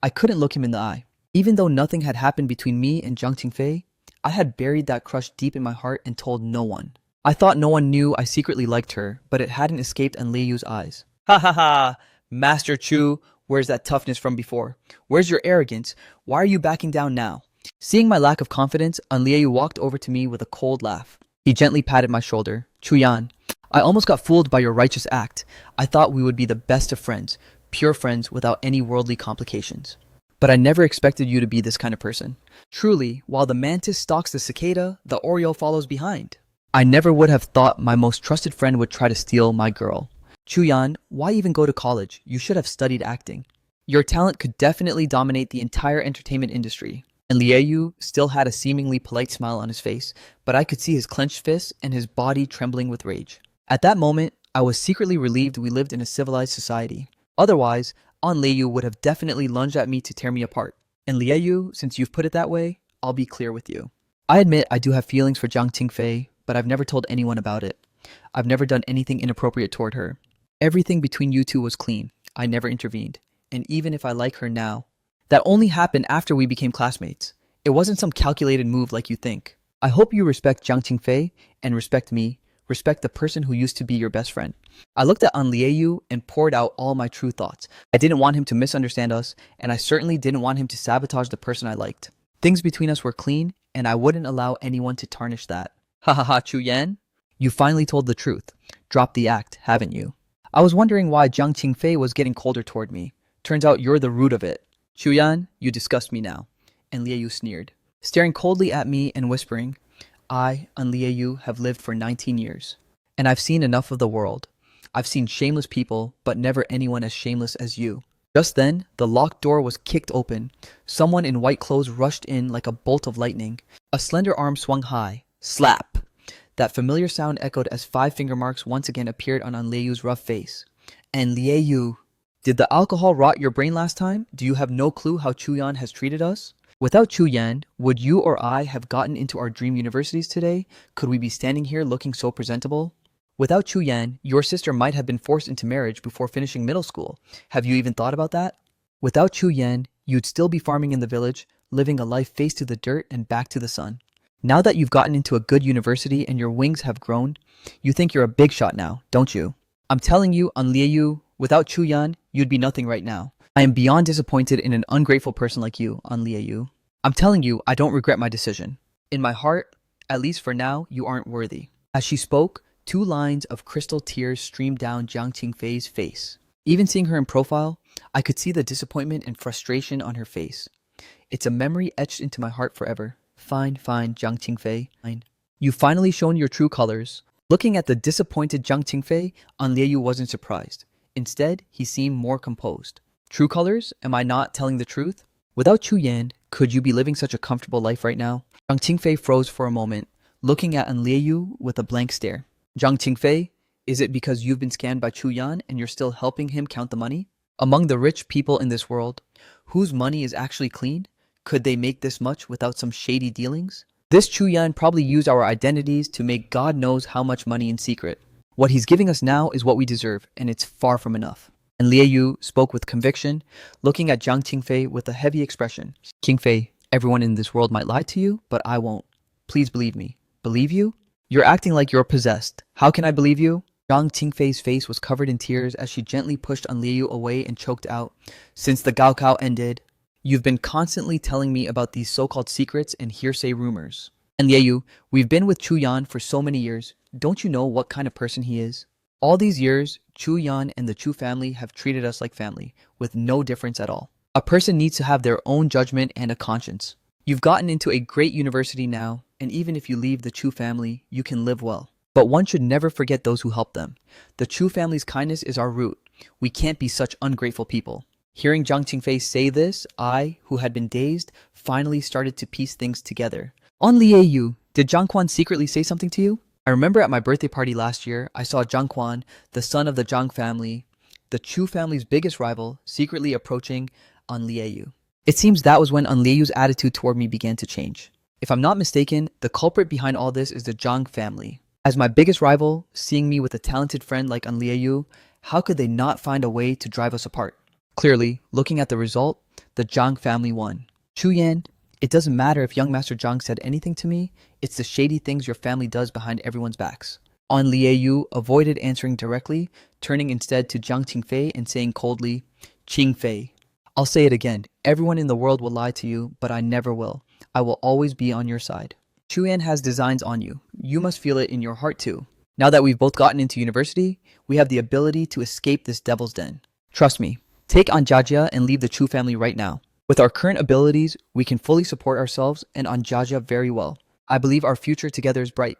I couldn't look him in the eye. Even though nothing had happened between me and Jiang Qingfei, I had buried that crush deep in my heart and told no one. I thought no one knew I secretly liked her, but it hadn't escaped An Liu's eyes. Ha ha ha! Master Chu, where's that toughness from before? Where's your arrogance? Why are you backing down now? Seeing my lack of confidence, An Liu walked over to me with a cold laugh. He gently patted my shoulder. Chu Yan, I almost got fooled by your righteous act. I thought we would be the best of friends, pure friends without any worldly complications. But I never expected you to be this kind of person. Truly, while the mantis stalks the cicada, the oriole follows behind. I never would have thought my most trusted friend would try to steal my girl. Chu Yan, why even go to college? You should have studied acting. Your talent could definitely dominate the entire entertainment industry. And Liu still had a seemingly polite smile on his face, but I could see his clenched fists and his body trembling with rage. At that moment, I was secretly relieved we lived in a civilized society. Otherwise, An Liu would have definitely lunged at me to tear me apart. And Liu, since you've put it that way, I'll be clear with you. I admit I do have feelings for Jiang Qingfei, but I've never told anyone about it. I've never done anything inappropriate toward her. Everything between you two was clean. I never intervened. And even if I like her now, that only happened after we became classmates. It wasn't some calculated move like you think. I hope you respect Jiang Qingfei and respect me, respect the person who used to be your best friend. I looked at An Lieyu and poured out all my true thoughts. I didn't want him to misunderstand us, and I certainly didn't want him to sabotage the person I liked. Things between us were clean, and I wouldn't allow anyone to tarnish that. Ha ha ha, Chu Yan. You finally told the truth. Dropped the act, haven't you? I was wondering why Jiang Qingfei was getting colder toward me. Turns out you're the root of it. Chu Yan, you disgust me now. And Lieyu sneered, staring coldly at me and whispering, I, An Lieyu, have lived for 19 years. And I've seen enough of the world. I've seen shameless people, but never anyone as shameless as you. Just then, the locked door was kicked open. Someone in white clothes rushed in like a bolt of lightning. A slender arm swung high. Slap! That familiar sound echoed as 5 finger marks once again appeared on An Lieyu's rough face. And Lieyu, did the alcohol rot your brain last time? Do you have no clue how Chu Yan has treated us? Without Chu Yan, would you or I have gotten into our dream universities today? Could we be standing here looking so presentable? Without Chu Yan, your sister might have been forced into marriage before finishing middle school. Have you even thought about that? Without Chu Yan, you'd still be farming in the village, living a life face to the dirt and back to the sun. Now that you've gotten into a good university and your wings have grown, you think you're a big shot now, don't you? I'm telling you, An Lieyu, without Chu Yan, you'd be nothing right now. I am beyond disappointed in an ungrateful person like you, An Lieyu. I'm telling you, I don't regret my decision. In my heart, at least for now, you aren't worthy. As she spoke, 2 lines of crystal tears streamed down Jiang Qingfei's face. Even seeing her in profile, I could see the disappointment and frustration on her face. It's a memory etched into my heart forever. Fine, Jiang Qingfei, fine. You've finally shown your true colors. Looking at the disappointed Jiang Qingfei, An Lieyu wasn't surprised. Instead, he seemed more composed. True colors? Am I not telling the truth? Without Chu Yan, could you be living such a comfortable life right now? Jiang Qingfei froze for a moment, looking at An Lieyu with a blank stare. Jiang Qingfei, is it because you've been scammed by Chu Yan and you're still helping him count the money? Among the rich people in this world, whose money is actually clean? Could they make this much without some shady dealings? This Chu Yan probably used our identities to make God knows how much money in secret. What he's giving us now is what we deserve, and it's far from enough. And Lieyu spoke with conviction, looking at Jiang Qingfei with a heavy expression. Qingfei, everyone in this world might lie to you, but I won't. Please believe me. Believe you? You're acting like you're possessed. How can I believe you? Jiang Qingfei's face was covered in tears as she gently pushed An Lieyu away and choked out. Since the Gaokao ended, you've been constantly telling me about these so-called secrets and hearsay rumors. And Lieyu, we've been with Chu Yan for so many years. Don't you know what kind of person he is? All these years, Chu Yan and the Chu family have treated us like family, with no difference at all. A person needs to have their own judgment and a conscience. You've gotten into a great university now, and even if you leave the Chu family, you can live well. But one should never forget those who helped them. The Chu family's kindness is our root. We can't be such ungrateful people. Hearing Jiang Qingfei say this, I, who had been dazed, finally started to piece things together. An Lieyu, did Zhang Quan secretly say something to you? I remember at my birthday party last year, I saw Zhang Quan, the son of the Zhang family, the Chu family's biggest rival, secretly approaching An Lieyu. It seems that was when An Lieyu's attitude toward me began to change. If I'm not mistaken, the culprit behind all this is the Zhang family. As my biggest rival, seeing me with a talented friend like An Lieyu, how could they not find a way to drive us apart? Clearly, looking at the result, the Zhang family won. Chu Yan, it doesn't matter if young Master Zhang said anything to me, it's the shady things your family does behind everyone's backs. An Lieyu avoided answering directly, turning instead to Jiang Qingfei and saying coldly, Qingfei. I'll say it again, everyone in the world will lie to you, but I never will. I will always be on your side. Chu Yan has designs on you. You must feel it in your heart too. Now that we've both gotten into university, we have the ability to escape this devil's den. Trust me, take Anjajia and leave the Chu family right now. With our current abilities, we can fully support ourselves and Anjajia very well. I believe our future together is bright.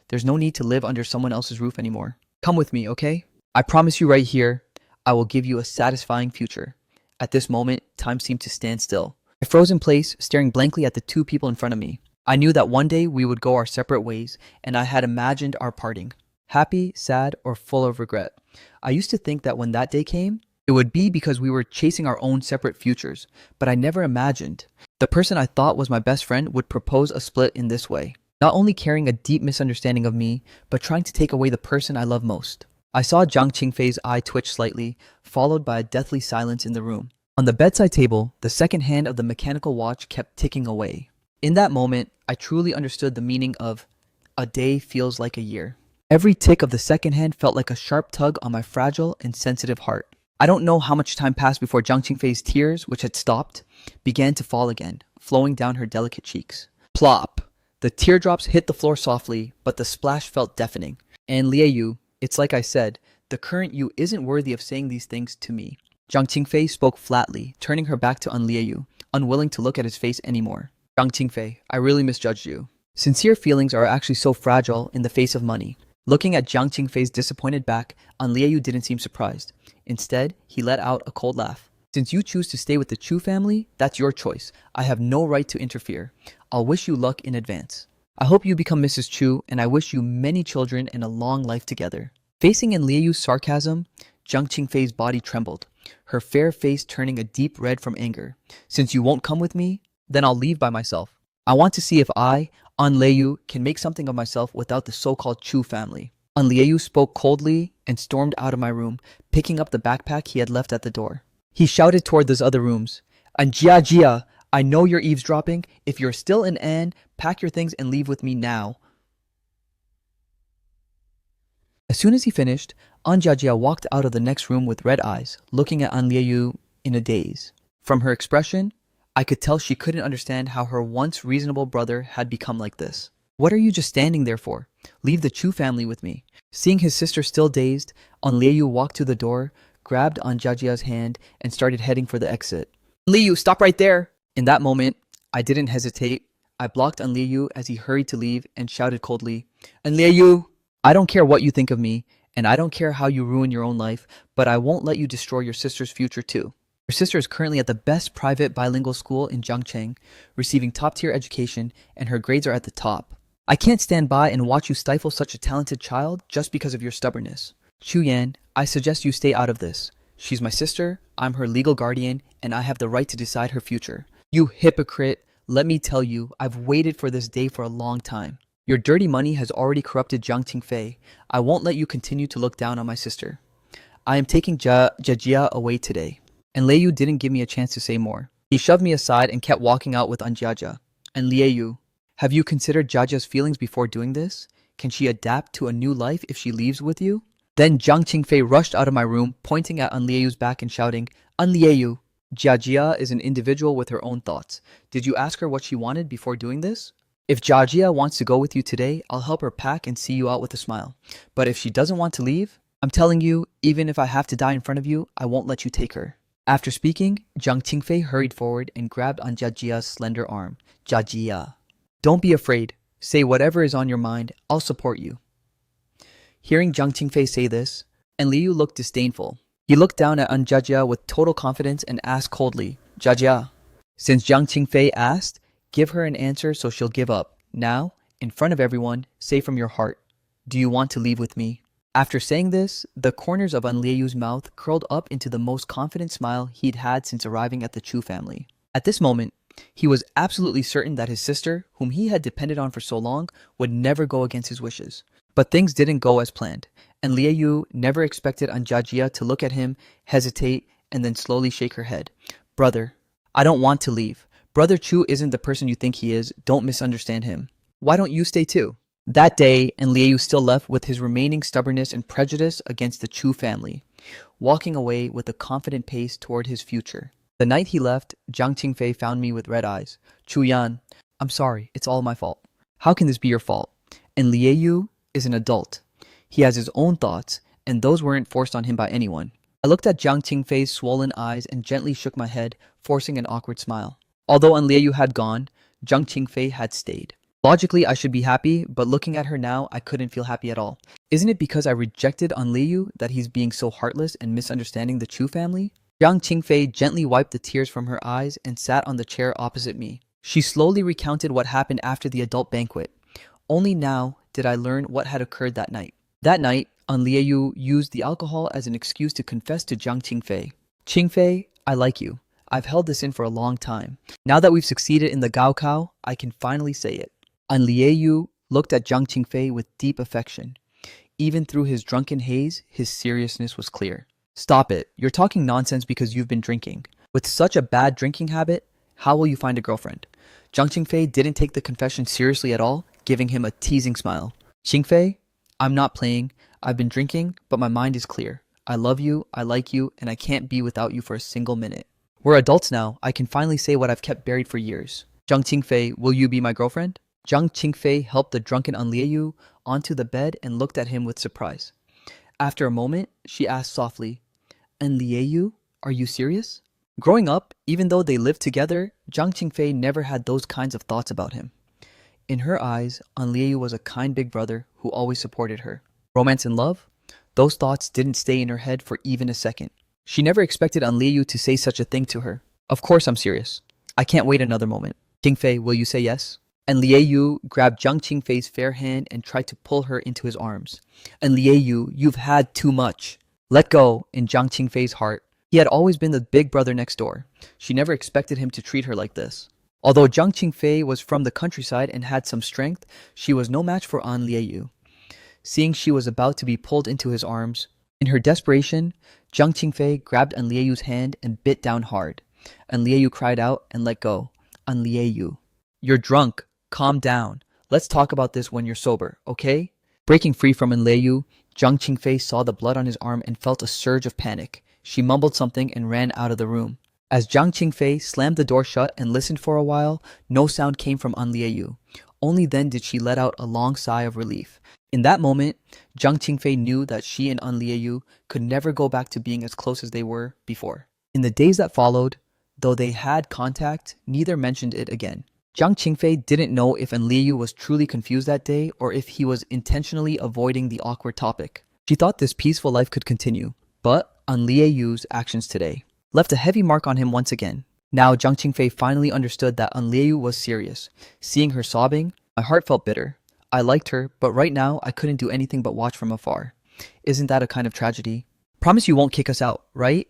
There's no need to live under someone else's roof anymore. Come with me, okay? I promise you right here, I will give you a satisfying future. At this moment, time seemed to stand still. I froze in place, staring blankly at the 2 people in front of me. I knew that one day we would go our separate ways, and I had imagined our parting. Happy, sad, or full of regret. I used to think that when that day came, it would be because we were chasing our own separate futures, but I never imagined the person I thought was my best friend would propose a split in this way. Not only carrying a deep misunderstanding of me, but trying to take away the person I love most. I saw Jiang Qingfei's eye twitch slightly, followed by a deathly silence in the room. On the bedside table, the second hand of the mechanical watch kept ticking away. In that moment, I truly understood the meaning of a day feels like a year. Every tick of the second hand felt like a sharp tug on my fragile and sensitive heart. I don't know how much time passed before Jiang Qingfei's tears, which had stopped, began to fall again, flowing down her delicate cheeks. Plop! The teardrops hit the floor softly, but the splash felt deafening. And Lieyu, it's like I said, the current you isn't worthy of saying these things to me. Jiang Qingfei spoke flatly, turning her back to Lieyu, unwilling to look at his face anymore. Jiang Qingfei, I really misjudged you. Sincere feelings are actually so fragile in the face of money. Looking at Jiang Qingfei's disappointed back, Lieyu didn't seem surprised. Instead, he let out a cold laugh. Since you choose to stay with the Chu family, that's your choice. I have no right to interfere. I'll wish you luck in advance. I hope you become Mrs. Chu, and I wish you many children and a long life together. Facing in Lieyu's sarcasm, Jiang Qingfei's body trembled, her fair face turning a deep red from anger. Since you won't come with me, then I'll leave by myself. I want to see if I, An Lieyu, can make something of myself without the so-called Chu family. An Lieyu spoke coldly and stormed out of my room, picking up the backpack he had left at the door. He shouted toward those other rooms. Jia Jia, I know you're eavesdropping. If you're still in An, pack your things and leave with me now. As soon as he finished, An Jiajia walked out of the next room with red eyes, looking at An Lieyu in a daze. From her expression, I could tell she couldn't understand how her once reasonable brother had become like this. What are you just standing there for? Leave the Chu family with me. Seeing his sister still dazed, An Lieyu walked to the door, grabbed An Jiajia's hand, and started heading for the exit. Lieyu, stop right there! In that moment, I didn't hesitate. I blocked An Lieyu as he hurried to leave and shouted coldly, An Lieyu! I don't care what you think of me, and I don't care how you ruin your own life, but I won't let you destroy your sister's future too. Her sister is currently at the best private bilingual school in Jiangcheng, receiving top-tier education, and her grades are at the top. I can't stand by and watch you stifle such a talented child just because of your stubbornness. Chu Yan, I suggest you stay out of this. She's my sister, I'm her legal guardian, and I have the right to decide her future. You hypocrite! Let me tell you, I've waited for this day for a long time. Your dirty money has already corrupted Jiang Qingfei. I won't let you continue to look down on my sister. I am taking Jia away today. And Lieyu didn't give me a chance to say more. He shoved me aside and kept walking out with An Jiajia. And Lieyu, have you considered Jiajia's feelings before doing this? Can she adapt to a new life if she leaves with you? Then Jiang Qingfei rushed out of my room, pointing at An Lieyu's back and shouting, An Lieyu, Jiajia is an individual with her own thoughts. Did you ask her what she wanted before doing this? If Jiajia wants to go with you today, I'll help her pack and see you out with a smile. But if she doesn't want to leave, I'm telling you, even if I have to die in front of you, I won't let you take her. After speaking, Jiang Qingfei hurried forward and grabbed An Jiajia's slender arm. Jiajia, don't be afraid. Say whatever is on your mind. I'll support you. Hearing Jiang Qingfei say this, An Lieyu looked disdainful. He looked down at An Jiajia with total confidence and asked coldly, Jiajia. Since Jiang Qingfei asked, give her an answer so she'll give up. Now, in front of everyone, say from your heart, do you want to leave with me? After saying this, the corners of An Lieyu's mouth curled up into the most confident smile he'd had since arriving at the Chu family. At this moment, he was absolutely certain that his sister, whom he had depended on for so long, would never go against his wishes. But things didn't go as planned, and Lieyu never expected An Jiajia to look at him, hesitate, and then slowly shake her head. Brother, I don't want to leave. Brother Chu isn't the person you think he is. Don't misunderstand him. Why don't you stay too? That day, and Lieyu still left with his remaining stubbornness and prejudice against the Chu family, walking away with a confident pace toward his future. The night he left, Jiang Qingfei found me with red eyes. Chu Yan, I'm sorry, it's all my fault. How can this be your fault? And Lieyu is an adult. He has his own thoughts, and those weren't forced on him by anyone. I looked at Jiang Qingfei's swollen eyes and gently shook my head, forcing an awkward smile. Although An Lieyu had gone, Jiang Qingfei had stayed. Logically, I should be happy, but looking at her now, I couldn't feel happy at all. Isn't it because I rejected An Lieyu that he's being so heartless and misunderstanding the Chu family? Jiang Qingfei gently wiped the tears from her eyes and sat on the chair opposite me. She slowly recounted what happened after the adult banquet. Only now did I learn what had occurred that night. That night, An Lieyu used the alcohol as an excuse to confess to Jiang Qingfei. Qingfei, I like you. I've held this in for a long time. Now that we've succeeded in the Gaokao, I can finally say it. An Lieyu looked at Jiang Qingfei with deep affection. Even through his drunken haze, his seriousness was clear. Stop it. You're talking nonsense because you've been drinking. With such a bad drinking habit, how will you find a girlfriend? Zhang Qingfei didn't take the confession seriously at all, giving him a teasing smile. Qingfei, I'm not playing. I've been drinking, but my mind is clear. I love you, I like you, and I can't be without you for a single minute. We're adults now. I can finally say what I've kept buried for years. Zhang Qingfei, will you be my girlfriend? Zhang Qingfei helped the drunken An Lieyu onto the bed and looked at him with surprise. After a moment, she asked softly, An Lieyu, are you serious? Growing up, even though they lived together, Zhang Qingfei never had those kinds of thoughts about him. In her eyes, An Lieyu was a kind big brother who always supported her. Romance and love? Those thoughts didn't stay in her head for even a second. She never expected An Lieyu to say such a thing to her. Of course I'm serious. I can't wait another moment. Qingfei, will you say yes? And Lieyu grabbed Zhang Qingfei's fair hand and tried to pull her into his arms. And Lieyu, you've had too much. Let go in Zhang Qingfei's heart. He had always been the big brother next door. She never expected him to treat her like this. Although Zhang Qingfei was from the countryside and had some strength, she was no match for An Lieyu. Seeing she was about to be pulled into his arms, in her desperation, Zhang Qingfei grabbed An Lieyu's hand and bit down hard. An Lieyu cried out and let go. An Lieyu, you're drunk. Calm down. Let's talk about this when you're sober, okay? Breaking free from An Lieyu, Zhang Qingfei saw the blood on his arm and felt a surge of panic. She mumbled something and ran out of the room. As Zhang Qingfei slammed the door shut and listened for a while, no sound came from An Lieyu. Only then did she let out a long sigh of relief. In that moment, Zhang Qingfei knew that she and An Lieyu could never go back to being as close as they were before. In the days that followed, though they had contact, neither mentioned it again. Zhang Qingfei didn't know if An Lieyu was truly confused that day or if he was intentionally avoiding the awkward topic. She thought this peaceful life could continue, but An Lieyu's actions today left a heavy mark on him once again. Now Zhang Qingfei finally understood that An Lieyu was serious. Seeing her sobbing, my heart felt bitter. I liked her, but right now I couldn't do anything but watch from afar. Isn't that a kind of tragedy? Promise you won't kick us out, right?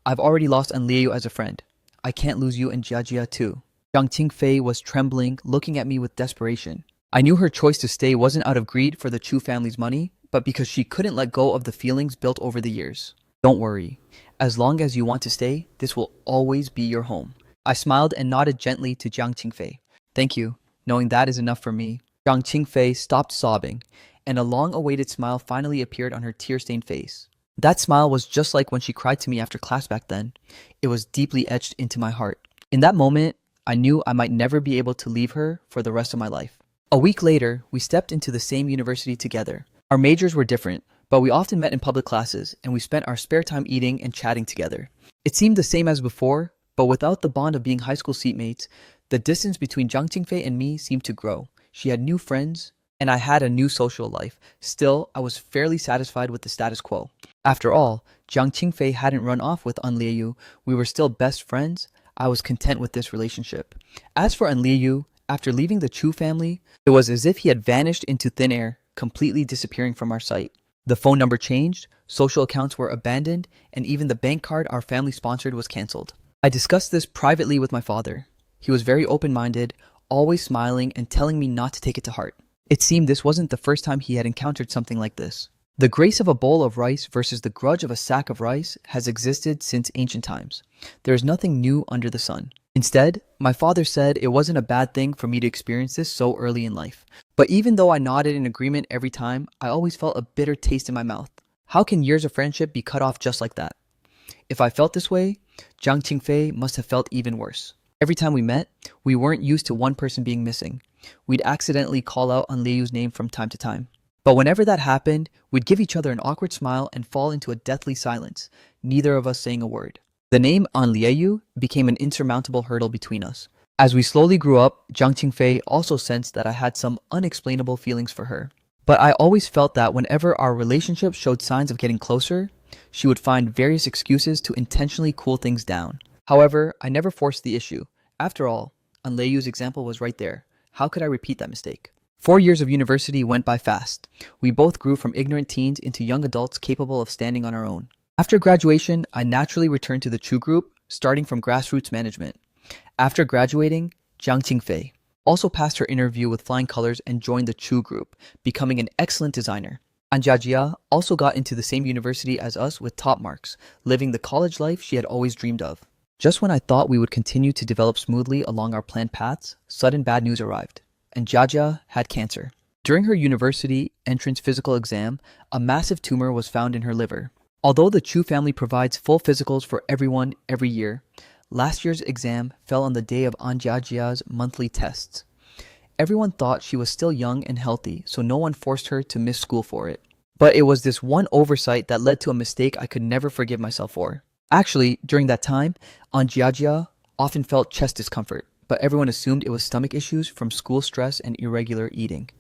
I've already lost An Lieyu as a friend. I can't lose you and Jiajia too. Zhang Qingfei was trembling, looking at me with desperation. I knew her choice to stay wasn't out of greed for the Chu family's money, but because she couldn't let go of the feelings built over the years. Don't worry. As long as you want to stay, this will always be your home. I smiled and nodded gently to Zhang Qingfei. Thank you, knowing that is enough for me. Zhang Qingfei stopped sobbing, and a long-awaited smile finally appeared on her tear-stained face. That smile was just like when she cried to me after class back then. It was deeply etched into my heart. In that moment, I knew I might never be able to leave her for the rest of my life. A week later, we stepped into the same university together. Our majors were different, but we often met in public classes, and we spent our spare time eating and chatting together. It seemed the same as before, but without the bond of being high school seatmates, the distance between Zhang Qingfei and me seemed to grow. She had new friends, and I had a new social life. Still, I was fairly satisfied with the status quo. After all, Zhang Qingfei hadn't run off with An Lieyu. We were still best friends. I was content with this relationship. As for An Lieyu, after leaving the Chu family, it was as if he had vanished into thin air, completely disappearing from our sight. The phone number changed, social accounts were abandoned, and even the bank card our family sponsored was cancelled. I discussed this privately with my father. He was very open-minded, always smiling and telling me not to take it to heart. It seemed this wasn't the first time he had encountered something like this. The grace of a bowl of rice versus the grudge of a sack of rice has existed since ancient times. There is nothing new under the sun. Instead, my father said it wasn't a bad thing for me to experience this so early in life. But even though I nodded in agreement every time, I always felt a bitter taste in my mouth. How can years of friendship be cut off just like that? If I felt this way, Zhang Qingfei must have felt even worse. Every time we met, we weren't used to one person being missing. We'd accidentally call out An Lieyu's name from time to time. But whenever that happened, we'd give each other an awkward smile and fall into a deathly silence, neither of us saying a word. The name An Lieyu became an insurmountable hurdle between us. As we slowly grew up, Zhang Qingfei also sensed that I had some unexplainable feelings for her. But I always felt that whenever our relationship showed signs of getting closer, she would find various excuses to intentionally cool things down. However, I never forced the issue. After all, An Lieyu's example was right there. How could I repeat that mistake? 4 years of university went by fast. We both grew from ignorant teens into young adults capable of standing on our own. After graduation, I naturally returned to the Chu group, starting from grassroots management. After graduating, Zhang Qingfei also passed her interview with flying colors and joined the Chu group, becoming an excellent designer. Anjajia also got into the same university as us with top marks, living the college life she had always dreamed of. Just when I thought we would continue to develop smoothly along our planned paths, sudden bad news arrived. Anjajia had cancer. During her university entrance physical exam, a massive tumor was found in her liver. Although the Chu family provides full physicals for everyone every year, last year's exam fell on the day of Anjajia's monthly tests. Everyone thought she was still young and healthy, so no one forced her to miss school for it. But it was this one oversight that led to a mistake I could never forgive myself for. Actually, during that time, Anjajia often felt chest discomfort, but everyone assumed it was stomach issues from school stress and irregular eating.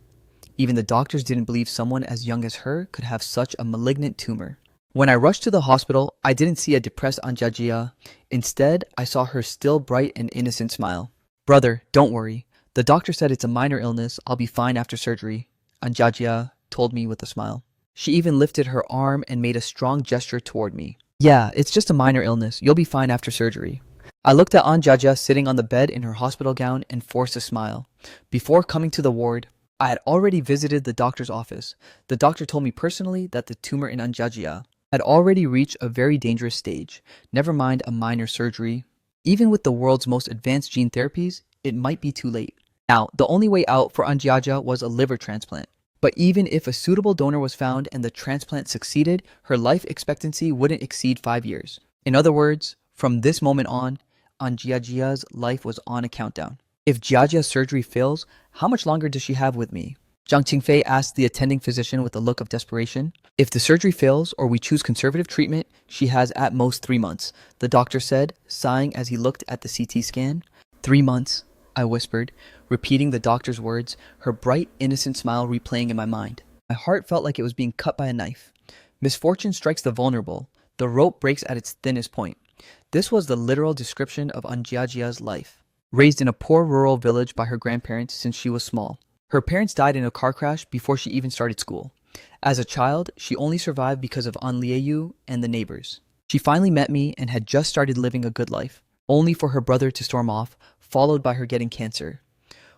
Even the doctors didn't believe someone as young as her could have such a malignant tumor. When I rushed to the hospital, I didn't see a depressed Anjajia. Instead, I saw her still bright and innocent smile. "Brother, don't worry. The doctor said it's a minor illness. I'll be fine after surgery," Anjajia told me with a smile. She even lifted her arm and made a strong gesture toward me. "Yeah, it's just a minor illness. You'll be fine after surgery." I looked at Anjajia sitting on the bed in her hospital gown and forced a smile. Before coming to the ward, I had already visited the doctor's office. The doctor told me personally that the tumor in Anjajia had already reached a very dangerous stage, never mind a minor surgery. Even with the world's most advanced gene therapies, it might be too late. Now, the only way out for Anjajia was a liver transplant. But even if a suitable donor was found and the transplant succeeded, her life expectancy wouldn't exceed 5 years. In other words, from this moment on, Anjajia's life was on a countdown. If Jiajia's surgery fails, how much longer does she have with me? Zhang Qingfei asked the attending physician with a look of desperation. "If the surgery fails or we choose conservative treatment, she has at most 3 months, the doctor said, sighing as he looked at the CT scan. 3 months, I whispered, repeating the doctor's words, her bright, innocent smile replaying in my mind. My heart felt like it was being cut by a knife. Misfortune strikes the vulnerable. The rope breaks at its thinnest point. This was the literal description of Anjiajia's life. Raised in a poor rural village by her grandparents since she was small. Her parents died in a car crash before she even started school. As a child, she only survived because of An Lieyu and the neighbors. She finally met me and had just started living a good life, only for her brother to storm off, followed by her getting cancer.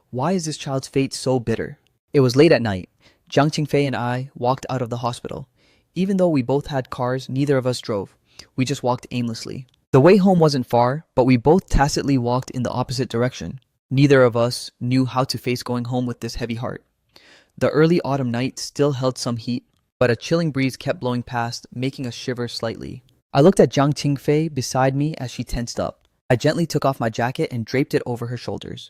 Why is this child's fate so bitter? It was late at night. Jiang Qingfei and I walked out of the hospital. Even though we both had cars, neither of us drove. We just walked aimlessly. The way home wasn't far, but we both tacitly walked in the opposite direction. Neither of us knew how to face going home with this heavy heart. The early autumn night still held some heat, but a chilling breeze kept blowing past, making us shiver slightly. I looked at Jiang Qingfei beside me as she tensed up. I gently took off my jacket and draped it over her shoulders.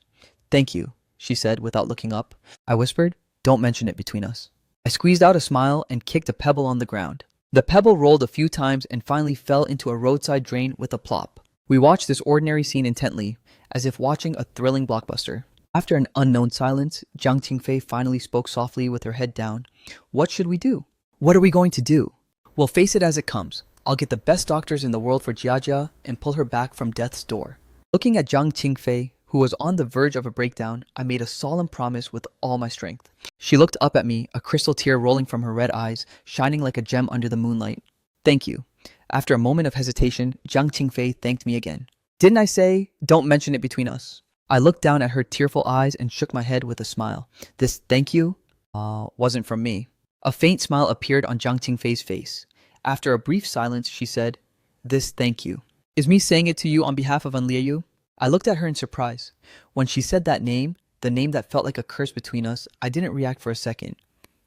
"Thank you," she said without looking up. I whispered, "Don't mention it between us." I squeezed out a smile and kicked a pebble on the ground. The pebble rolled a few times and finally fell into a roadside drain with a plop. We watched this ordinary scene intently, as if watching a thrilling blockbuster. After an unknown silence, Jiang Qingfei finally spoke softly with her head down. "What should we do?" "What are we going to do?" "We'll face it as it comes. I'll get the best doctors in the world for Jiajia and pull her back from death's door." Looking at Jiang Qingfei, who was on the verge of a breakdown, I made a solemn promise with all my strength. She looked up at me, a crystal tear rolling from her red eyes, shining like a gem under the moonlight. "Thank you." After a moment of hesitation, Jiang Qingfei thanked me again. "Didn't I say, don't mention it between us?" I looked down at her tearful eyes and shook my head with a smile. This "thank you" wasn't from me. A faint smile appeared on Jiang Qingfei's face. After a brief silence, she said, "This thank you is me saying it to you on behalf of An Lieyu." I looked at her in surprise. When she said that name, the name that felt like a curse between us, I didn't react for a second.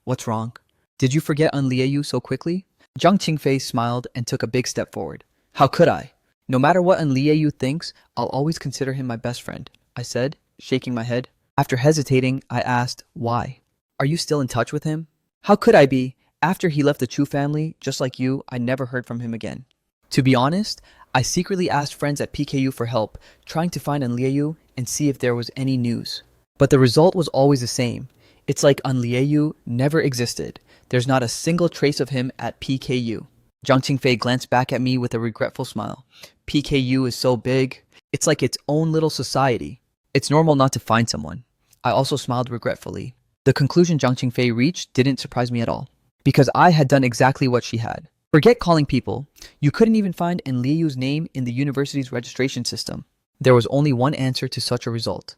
"What's wrong? Did you forget An Lieyu so quickly?" Jiang Qingfei smiled and took a big step forward. "How could I? No matter what An Lieyu thinks, I'll always consider him my best friend," I said, shaking my head. After hesitating, I asked, "Why? Are you still in touch with him?" "How could I be? After he left the Chu family, just like you, I never heard from him again." To be honest, I secretly asked friends at PKU for help, trying to find An Lieyu and see if there was any news. But the result was always the same. It's like An Lieyu never existed. There's not a single trace of him at PKU. Jiang Qingfei glanced back at me with a regretful smile. PKU is so big. It's like its own little society. It's normal not to find someone. I also smiled regretfully. The conclusion Jiang Qingfei reached didn't surprise me at all, because I had done exactly what she had. Forget calling people. You couldn't even find An Lieyu's name in the university's registration system. There was only one answer to such a result.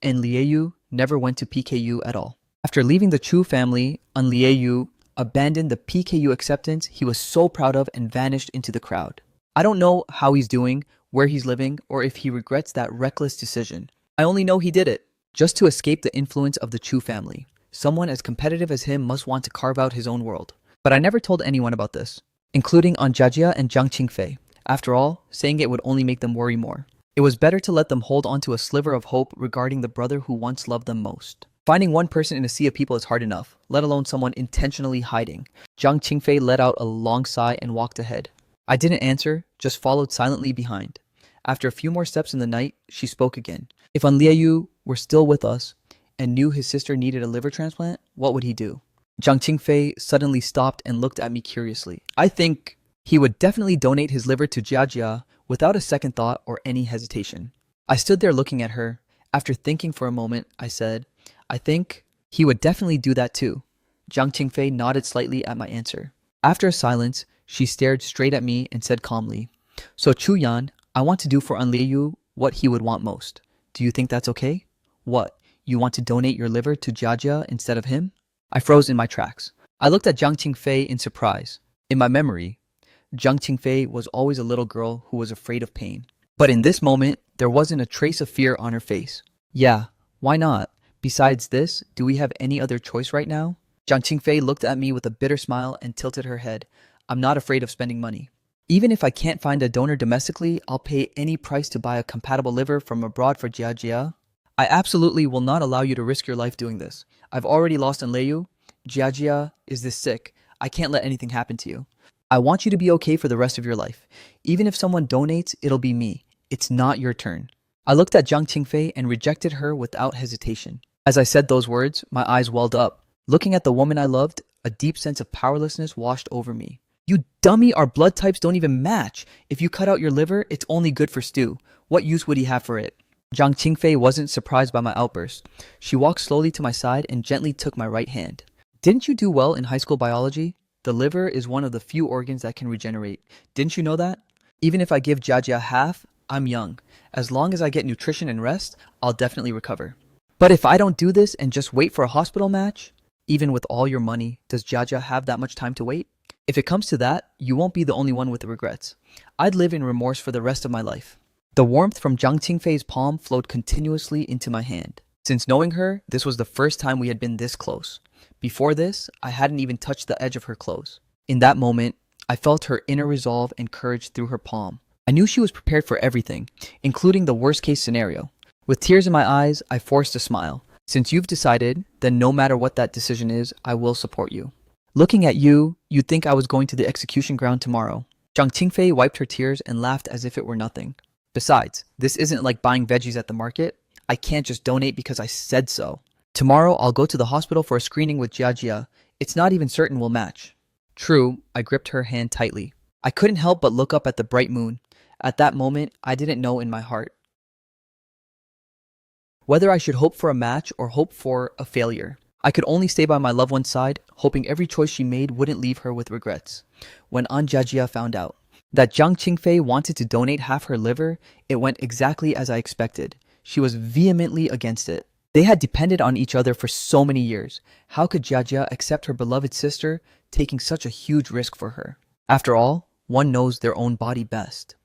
An Lieyu never went to PKU at all. After leaving the Chu family, An Lieyu abandoned the PKU acceptance he was so proud of and vanished into the crowd. I don't know how he's doing, where he's living, or if he regrets that reckless decision. I only know he did it, just to escape the influence of the Chu family. Someone as competitive as him must want to carve out his own world. But I never told anyone about this, including Aunt Jia and Jiang Qingfei. After all, saying it would only make them worry more. It was better to let them hold on to a sliver of hope regarding the brother who once loved them most. Finding one person in a sea of people is hard enough, let alone someone intentionally hiding. Jiang Qingfei let out a long sigh and walked ahead. I didn't answer, just followed silently behind. After a few more steps in the night, she spoke again. If An Lieyu were still with us and knew his sister needed a liver transplant, what would he do? Jiang Qingfei suddenly stopped and looked at me curiously. I think he would definitely donate his liver to Jia without a second thought or any hesitation. I stood there looking at her. After thinking for a moment, I said, I think he would definitely do that too. Jiang Qingfei nodded slightly at my answer. After a silence, she stared straight at me and said calmly, So Chu Yan, I want to do for An Lieyu what he would want most. Do you think that's okay? What, you want to donate your liver to Jia instead of him? I froze in my tracks. I looked at Jiang Qingfei in surprise. In my memory, Jiang Qingfei was always a little girl who was afraid of pain. But in this moment, there wasn't a trace of fear on her face. Yeah, why not? Besides this, do we have any other choice right now? Jiang Qingfei looked at me with a bitter smile and tilted her head. I'm not afraid of spending money. Even if I can't find a donor domestically, I'll pay any price to buy a compatible liver from abroad for Jia. I absolutely will not allow you to risk your life doing this. I've already lost An Lieyu. Jia is this sick. I can't let anything happen to you. I want you to be okay for the rest of your life. Even if someone donates, it'll be me. It's not your turn. I looked at Jiang Qingfei and rejected her without hesitation. As I said those words, my eyes welled up. Looking at the woman I loved, a deep sense of powerlessness washed over me. You dummy, our blood types don't even match. If you cut out your liver, it's only good for stew. What use would he have for it? Jiang Qingfei wasn't surprised by my outburst. She walked slowly to my side and gently took my right hand. Didn't you do well in high school biology? The liver is one of the few organs that can regenerate. Didn't you know that? Even if I give Jia half, I'm young. As long as I get nutrition and rest, I'll definitely recover. But if I don't do this and just wait for a hospital match, even with all your money, does Jia have that much time to wait? If it comes to that, you won't be the only one with regrets. I'd live in remorse for the rest of my life. The warmth from Jiang Qingfei's palm flowed continuously into my hand. Since knowing her, this was the first time we had been this close. Before this, I hadn't even touched the edge of her clothes. In that moment, I felt her inner resolve and courage through her palm. I knew she was prepared for everything, including the worst-case scenario. With tears in my eyes, I forced a smile. Since you've decided, then no matter what that decision is, I will support you. Looking at you, you'd think I was going to the execution ground tomorrow. Jiang Qingfei wiped her tears and laughed as if it were nothing. Besides, this isn't like buying veggies at the market. I can't just donate because I said so. Tomorrow, I'll go to the hospital for a screening with Jia. It's not even certain we'll match. True, I gripped her hand tightly. I couldn't help but look up at the bright moon. At that moment, I didn't know in my heart whether I should hope for a match or hope for a failure. I could only stay by my loved one's side, hoping every choice she made wouldn't leave her with regrets. When Aunt Jia found out that Jiang Qingfei wanted to donate half her liver, it went exactly as I expected. She was vehemently against it. They had depended on each other for so many years. How could Jia accept her beloved sister taking such a huge risk for her? After all, one knows their own body best.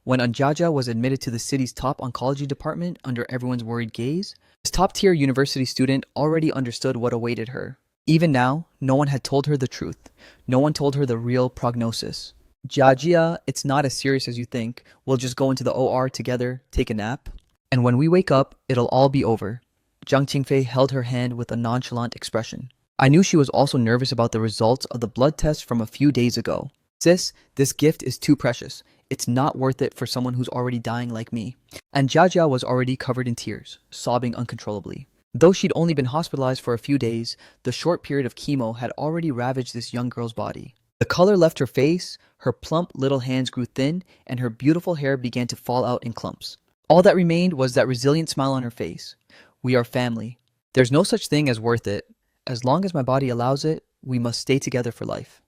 When Aunt Jia was admitted to the city's top oncology department under everyone's worried gaze, this top-tier university student already understood what awaited her. Even now, no one had told her the truth. No one told her the real prognosis. Jia, it's not as serious as you think. We'll just go into the OR together, take a nap, and when we wake up, it'll all be over. Jiang Qingfei held her hand with a nonchalant expression. I knew she was also nervous about the results of the blood test from a few days ago. Sis, this gift is too precious. It's not worth it for someone who's already dying like me. And Jia was already covered in tears, sobbing uncontrollably. Though she'd only been hospitalized for a few days, the short period of chemo had already ravaged this young girl's body. The color left her face, her plump little hands grew thin, and her beautiful hair began to fall out in clumps. All that remained was that resilient smile on her face. We are family. There's no such thing as worth it. As long as my body allows it, we must stay together for life.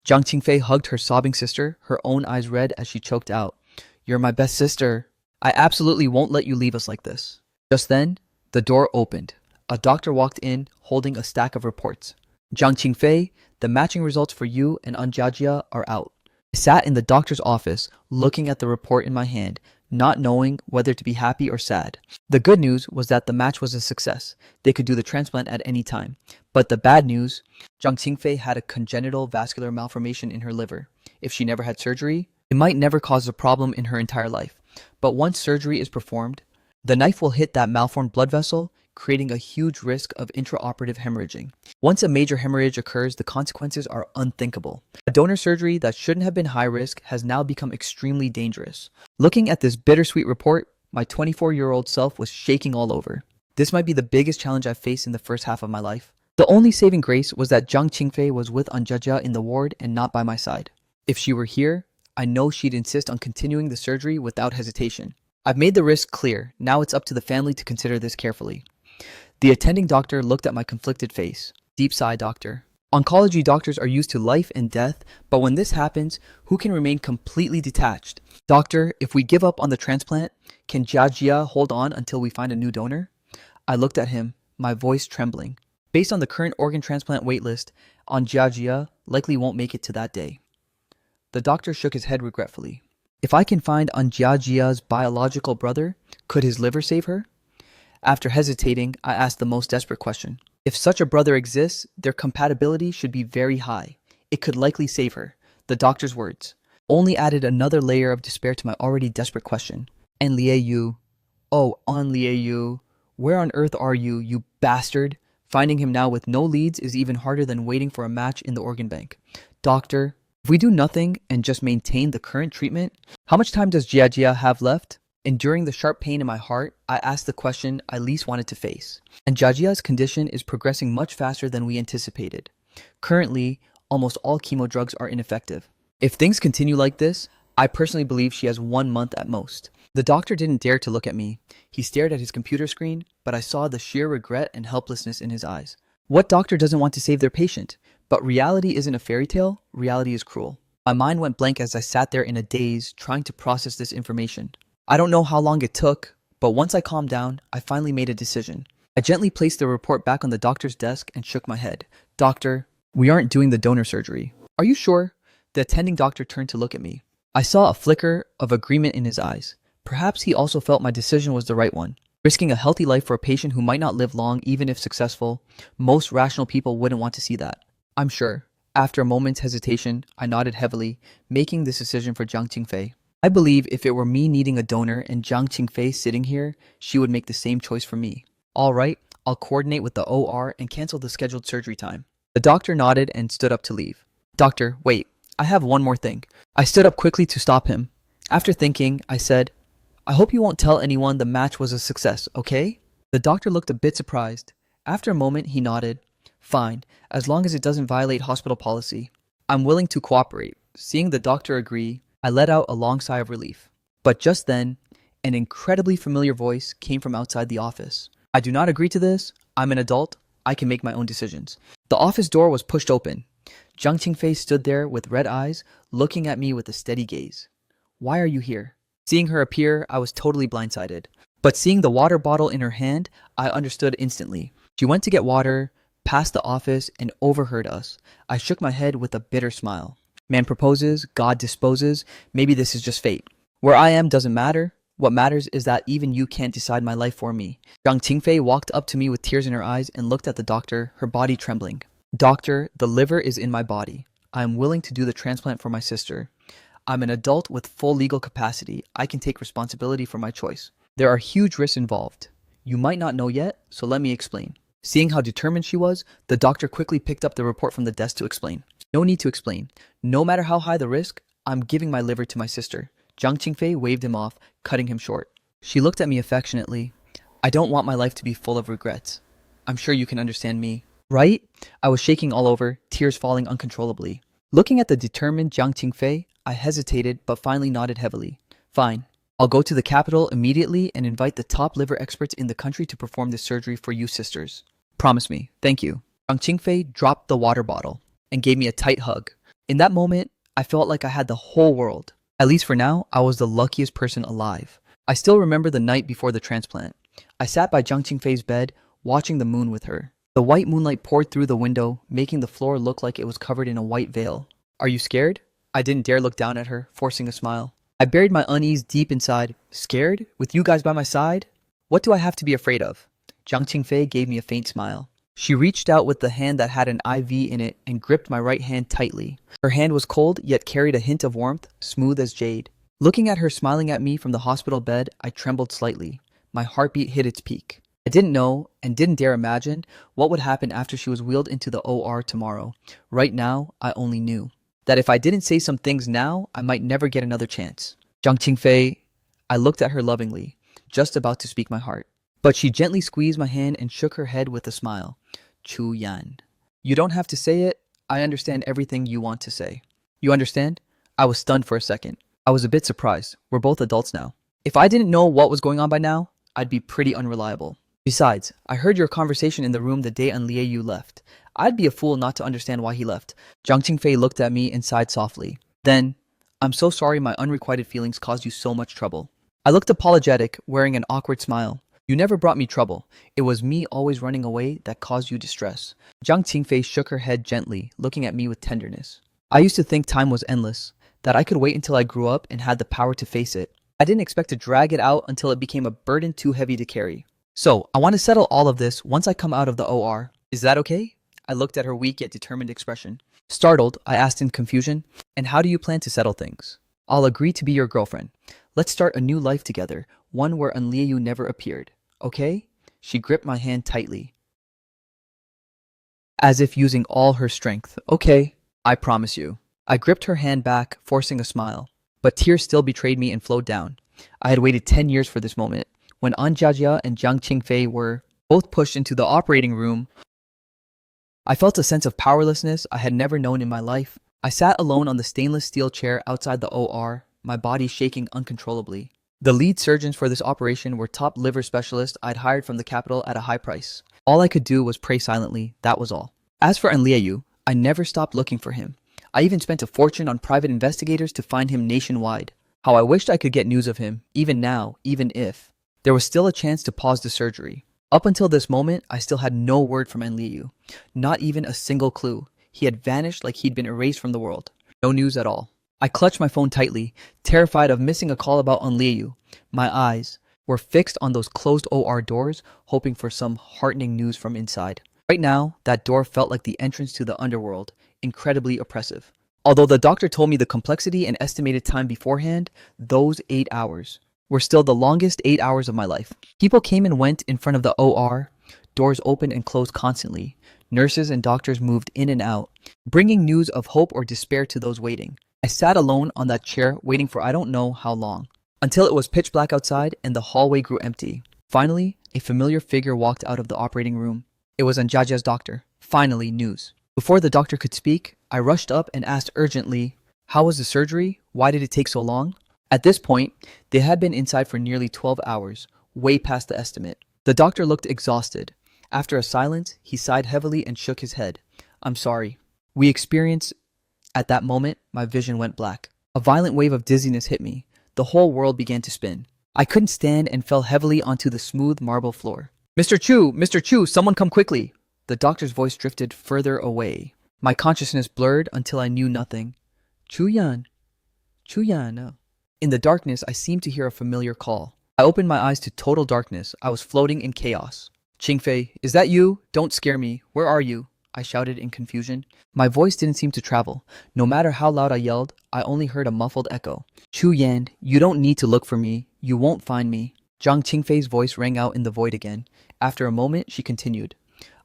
Jiang Qingfei hugged her sobbing sister, her own eyes red as she choked out, "You're my best sister. I absolutely won't let you leave us like this." Just then, the door opened. A doctor walked in, holding a stack of reports. Jiang Qingfei, the matching results for you and Anjiajia are out. I sat in the doctor's office, looking at the report in my hand, not knowing whether to be happy or sad. The good news was that the match was a success. They could do the transplant at any time. But the bad news, Jiang Qingfei had a congenital vascular malformation in her liver. If she never had surgery, it might never cause a problem in her entire life. But once surgery is performed, the knife will hit that malformed blood vessel, creating a huge risk of intraoperative hemorrhaging. Once a major hemorrhage occurs, the consequences are unthinkable. A donor surgery that shouldn't have been high risk has now become extremely dangerous. Looking at this bittersweet report, my 24-year-old self was shaking all over. This might be the biggest challenge I've faced in the first half of my life. The only saving grace was that Jiang Qingfei was with Anjiajia in the ward and not by my side. If she were here, I know she'd insist on continuing the surgery without hesitation. I've made the risk clear. Now it's up to the family to consider this carefully. The attending doctor looked at my conflicted face. Deep sigh, doctor. Oncology doctors are used to life and death, but when this happens, who can remain completely detached? Doctor, if we give up on the transplant, can Jiajia hold on until we find a new donor? I looked at him, my voice trembling. Based on the current organ transplant waitlist, Jiajia likely won't make it to that day. The doctor shook his head regretfully. If I can find Jiajia's biological brother, could his liver save her? After hesitating, I asked the most desperate question. If such a brother exists, their compatibility should be very high. It could likely save her. The doctor's words only added another layer of despair to my already desperate question. And Liu, oh, on Liu, where on earth are you, you bastard? Finding him now with no leads is even harder than waiting for a match in the organ bank. Doctor, if we do nothing and just maintain the current treatment, how much time does Jiajia have left? Enduring the sharp pain in my heart, I asked the question I least wanted to face. And Jiajia's condition is progressing much faster than we anticipated. Currently, almost all chemo drugs are ineffective. If things continue like this, I personally believe she has 1 month at most. The doctor didn't dare to look at me. He stared at his computer screen, but I saw the sheer regret and helplessness in his eyes. What doctor doesn't want to save their patient? But reality isn't a fairy tale, reality is cruel. My mind went blank as I sat there in a daze, trying to process this information. I don't know how long it took, but once I calmed down, I finally made a decision. I gently placed the report back on the doctor's desk and shook my head. Doctor, we aren't doing the donor surgery. Are you sure? The attending doctor turned to look at me. I saw a flicker of agreement in his eyes. Perhaps he also felt my decision was the right one. Risking a healthy life for a patient who might not live long even if successful, most rational people wouldn't want to see that. I'm sure. After a moment's hesitation, I nodded heavily, making this decision for Jiang Qingfei. I believe if it were me needing a donor and Jiang Qingfei sitting here, she would make the same choice for me. All right, I'll coordinate with the OR and cancel the scheduled surgery time. The doctor nodded and stood up to leave. Doctor, wait, I have one more thing. I stood up quickly to stop him. After thinking, I said, I hope you won't tell anyone the match was a success, okay? The doctor looked a bit surprised. After a moment, he nodded. Fine, as long as it doesn't violate hospital policy. I'm willing to cooperate. Seeing the doctor agree, I let out a long sigh of relief. But just then, an incredibly familiar voice came from outside the office. I do not agree to this. I'm an adult. I can make my own decisions. The office door was pushed open. Jiang Qingfei stood there with red eyes, looking at me with a steady gaze. Why are you here? Seeing her appear, I was totally blindsided. But seeing the water bottle in her hand, I understood instantly. She went to get water, passed the office, and overheard us. I shook my head with a bitter smile. Man proposes, God disposes. Maybe this is just fate. Where I am doesn't matter. What matters is that even you can't decide my life for me. Jiang Qingfei walked up to me with tears in her eyes and looked at the doctor, her body trembling. Doctor, the liver is in my body. I am willing to do the transplant for my sister. I'm an adult with full legal capacity. I can take responsibility for my choice. There are huge risks involved. You might not know yet, so let me explain. Seeing how determined she was, the doctor quickly picked up the report from the desk to explain. No need to explain. No matter how high the risk, I'm giving my liver to my sister. Jiang Qingfei waved him off, cutting him short. She looked at me affectionately. I don't want my life to be full of regrets. I'm sure you can understand me. Right? I was shaking all over, tears falling uncontrollably. Looking at the determined Jiang Qingfei, I hesitated but finally nodded heavily. Fine. I'll go to the capital immediately and invite the top liver experts in the country to perform this surgery for you sisters. Promise me. Thank you. Jiang Qingfei dropped the water bottle and gave me a tight hug. In that moment, I felt like I had the whole world. At least for now, I was the luckiest person alive. I still remember the night before the transplant. I sat by Jiang Qingfei's bed, watching the moon with her. The white moonlight poured through the window, making the floor look like it was covered in a white veil. Are you scared? I didn't dare look down at her, forcing a smile. I buried my unease deep inside. Scared? With you guys by my side? What do I have to be afraid of? Jiang Qingfei gave me a faint smile. She reached out with the hand that had an IV in it and gripped my right hand tightly. Her hand was cold, yet carried a hint of warmth, smooth as jade. Looking at her smiling at me from the hospital bed, I trembled slightly. My heartbeat hit its peak. I didn't know, and didn't dare imagine, what would happen after she was wheeled into the OR tomorrow. Right now, I only knew that if I didn't say some things now, I might never get another chance. Jiang Qingfei, I looked at her lovingly, just about to speak my heart. But she gently squeezed my hand and shook her head with a smile. Chu Yan. You don't have to say it. I understand everything you want to say. You understand? I was stunned for a second. I was a bit surprised. We're both adults now. If I didn't know what was going on by now, I'd be pretty unreliable. Besides, I heard your conversation in the room the day Liu left. I'd be a fool not to understand why he left. Jiang Qingfei looked at me and sighed softly. Then, I'm so sorry my unrequited feelings caused you so much trouble. I looked apologetic, wearing an awkward smile. You never brought me trouble. It was me always running away that caused you distress. Jiang Qingfei shook her head gently, looking at me with tenderness. I used to think time was endless, that I could wait until I grew up and had the power to face it. I didn't expect to drag it out until it became a burden too heavy to carry. So, I want to settle all of this once I come out of the OR. Is that okay? I looked at her weak yet determined expression. Startled, I asked in confusion, and how do you plan to settle things? I'll agree to be your girlfriend. Let's start a new life together, one where Liu never appeared. Okay? She gripped my hand tightly, as if using all her strength. Okay, I promise you. I gripped her hand back, forcing a smile. But tears still betrayed me and flowed down. I had waited 10 years for this moment. When An Jiajia and Jiang Qingfei were both pushed into the operating room, I felt a sense of powerlessness I had never known in my life. I sat alone on the stainless steel chair outside the OR, my body shaking uncontrollably. The lead surgeons for this operation were top liver specialists I'd hired from the capital at a high price. All I could do was pray silently, that was all. As for Liu, I never stopped looking for him. I even spent a fortune on private investigators to find him nationwide. How I wished I could get news of him, even now, even if there was still a chance to pause the surgery. Up until this moment, I still had no word from Liu. Not even a single clue. He had vanished like he'd been erased from the world. No news at all. I clutched my phone tightly, terrified of missing a call about Liu. My eyes were fixed on those closed OR doors, hoping for some heartening news from inside. Right now, that door felt like the entrance to the underworld, incredibly oppressive. Although the doctor told me the complexity and estimated time beforehand, those 8 hours were still the longest 8 hours of my life. People came and went in front of the OR, doors opened and closed constantly. Nurses and doctors moved in and out, bringing news of hope or despair to those waiting. I sat alone on that chair, waiting for I don't know how long, until it was pitch black outside and the hallway grew empty. Finally, a familiar figure walked out of the operating room. It was Anjajia's doctor. Finally, news. Before the doctor could speak, I rushed up and asked urgently, how was the surgery? Why did it take so long? At this point, they had been inside for nearly 12 hours, way past the estimate. The doctor looked exhausted. After a silence, he sighed heavily and shook his head. I'm sorry. We experienced... At that moment, my vision went black. A violent wave of dizziness hit me. The whole world began to spin. I couldn't stand and fell heavily onto the smooth marble floor. Mr. Chu, someone come quickly. The doctor's voice drifted further away. My consciousness blurred until I knew nothing. Chu Yan. In the darkness, I seemed to hear a familiar call. I opened my eyes to total darkness. I was floating in chaos. Qingfei, is that you? Don't scare me. Where are you? I shouted in confusion. My voice didn't seem to travel. No matter how loud I yelled, I only heard a muffled echo. Chu Yan, you don't need to look for me. You won't find me. Jiang Qingfei's voice rang out in the void again. After a moment, she continued.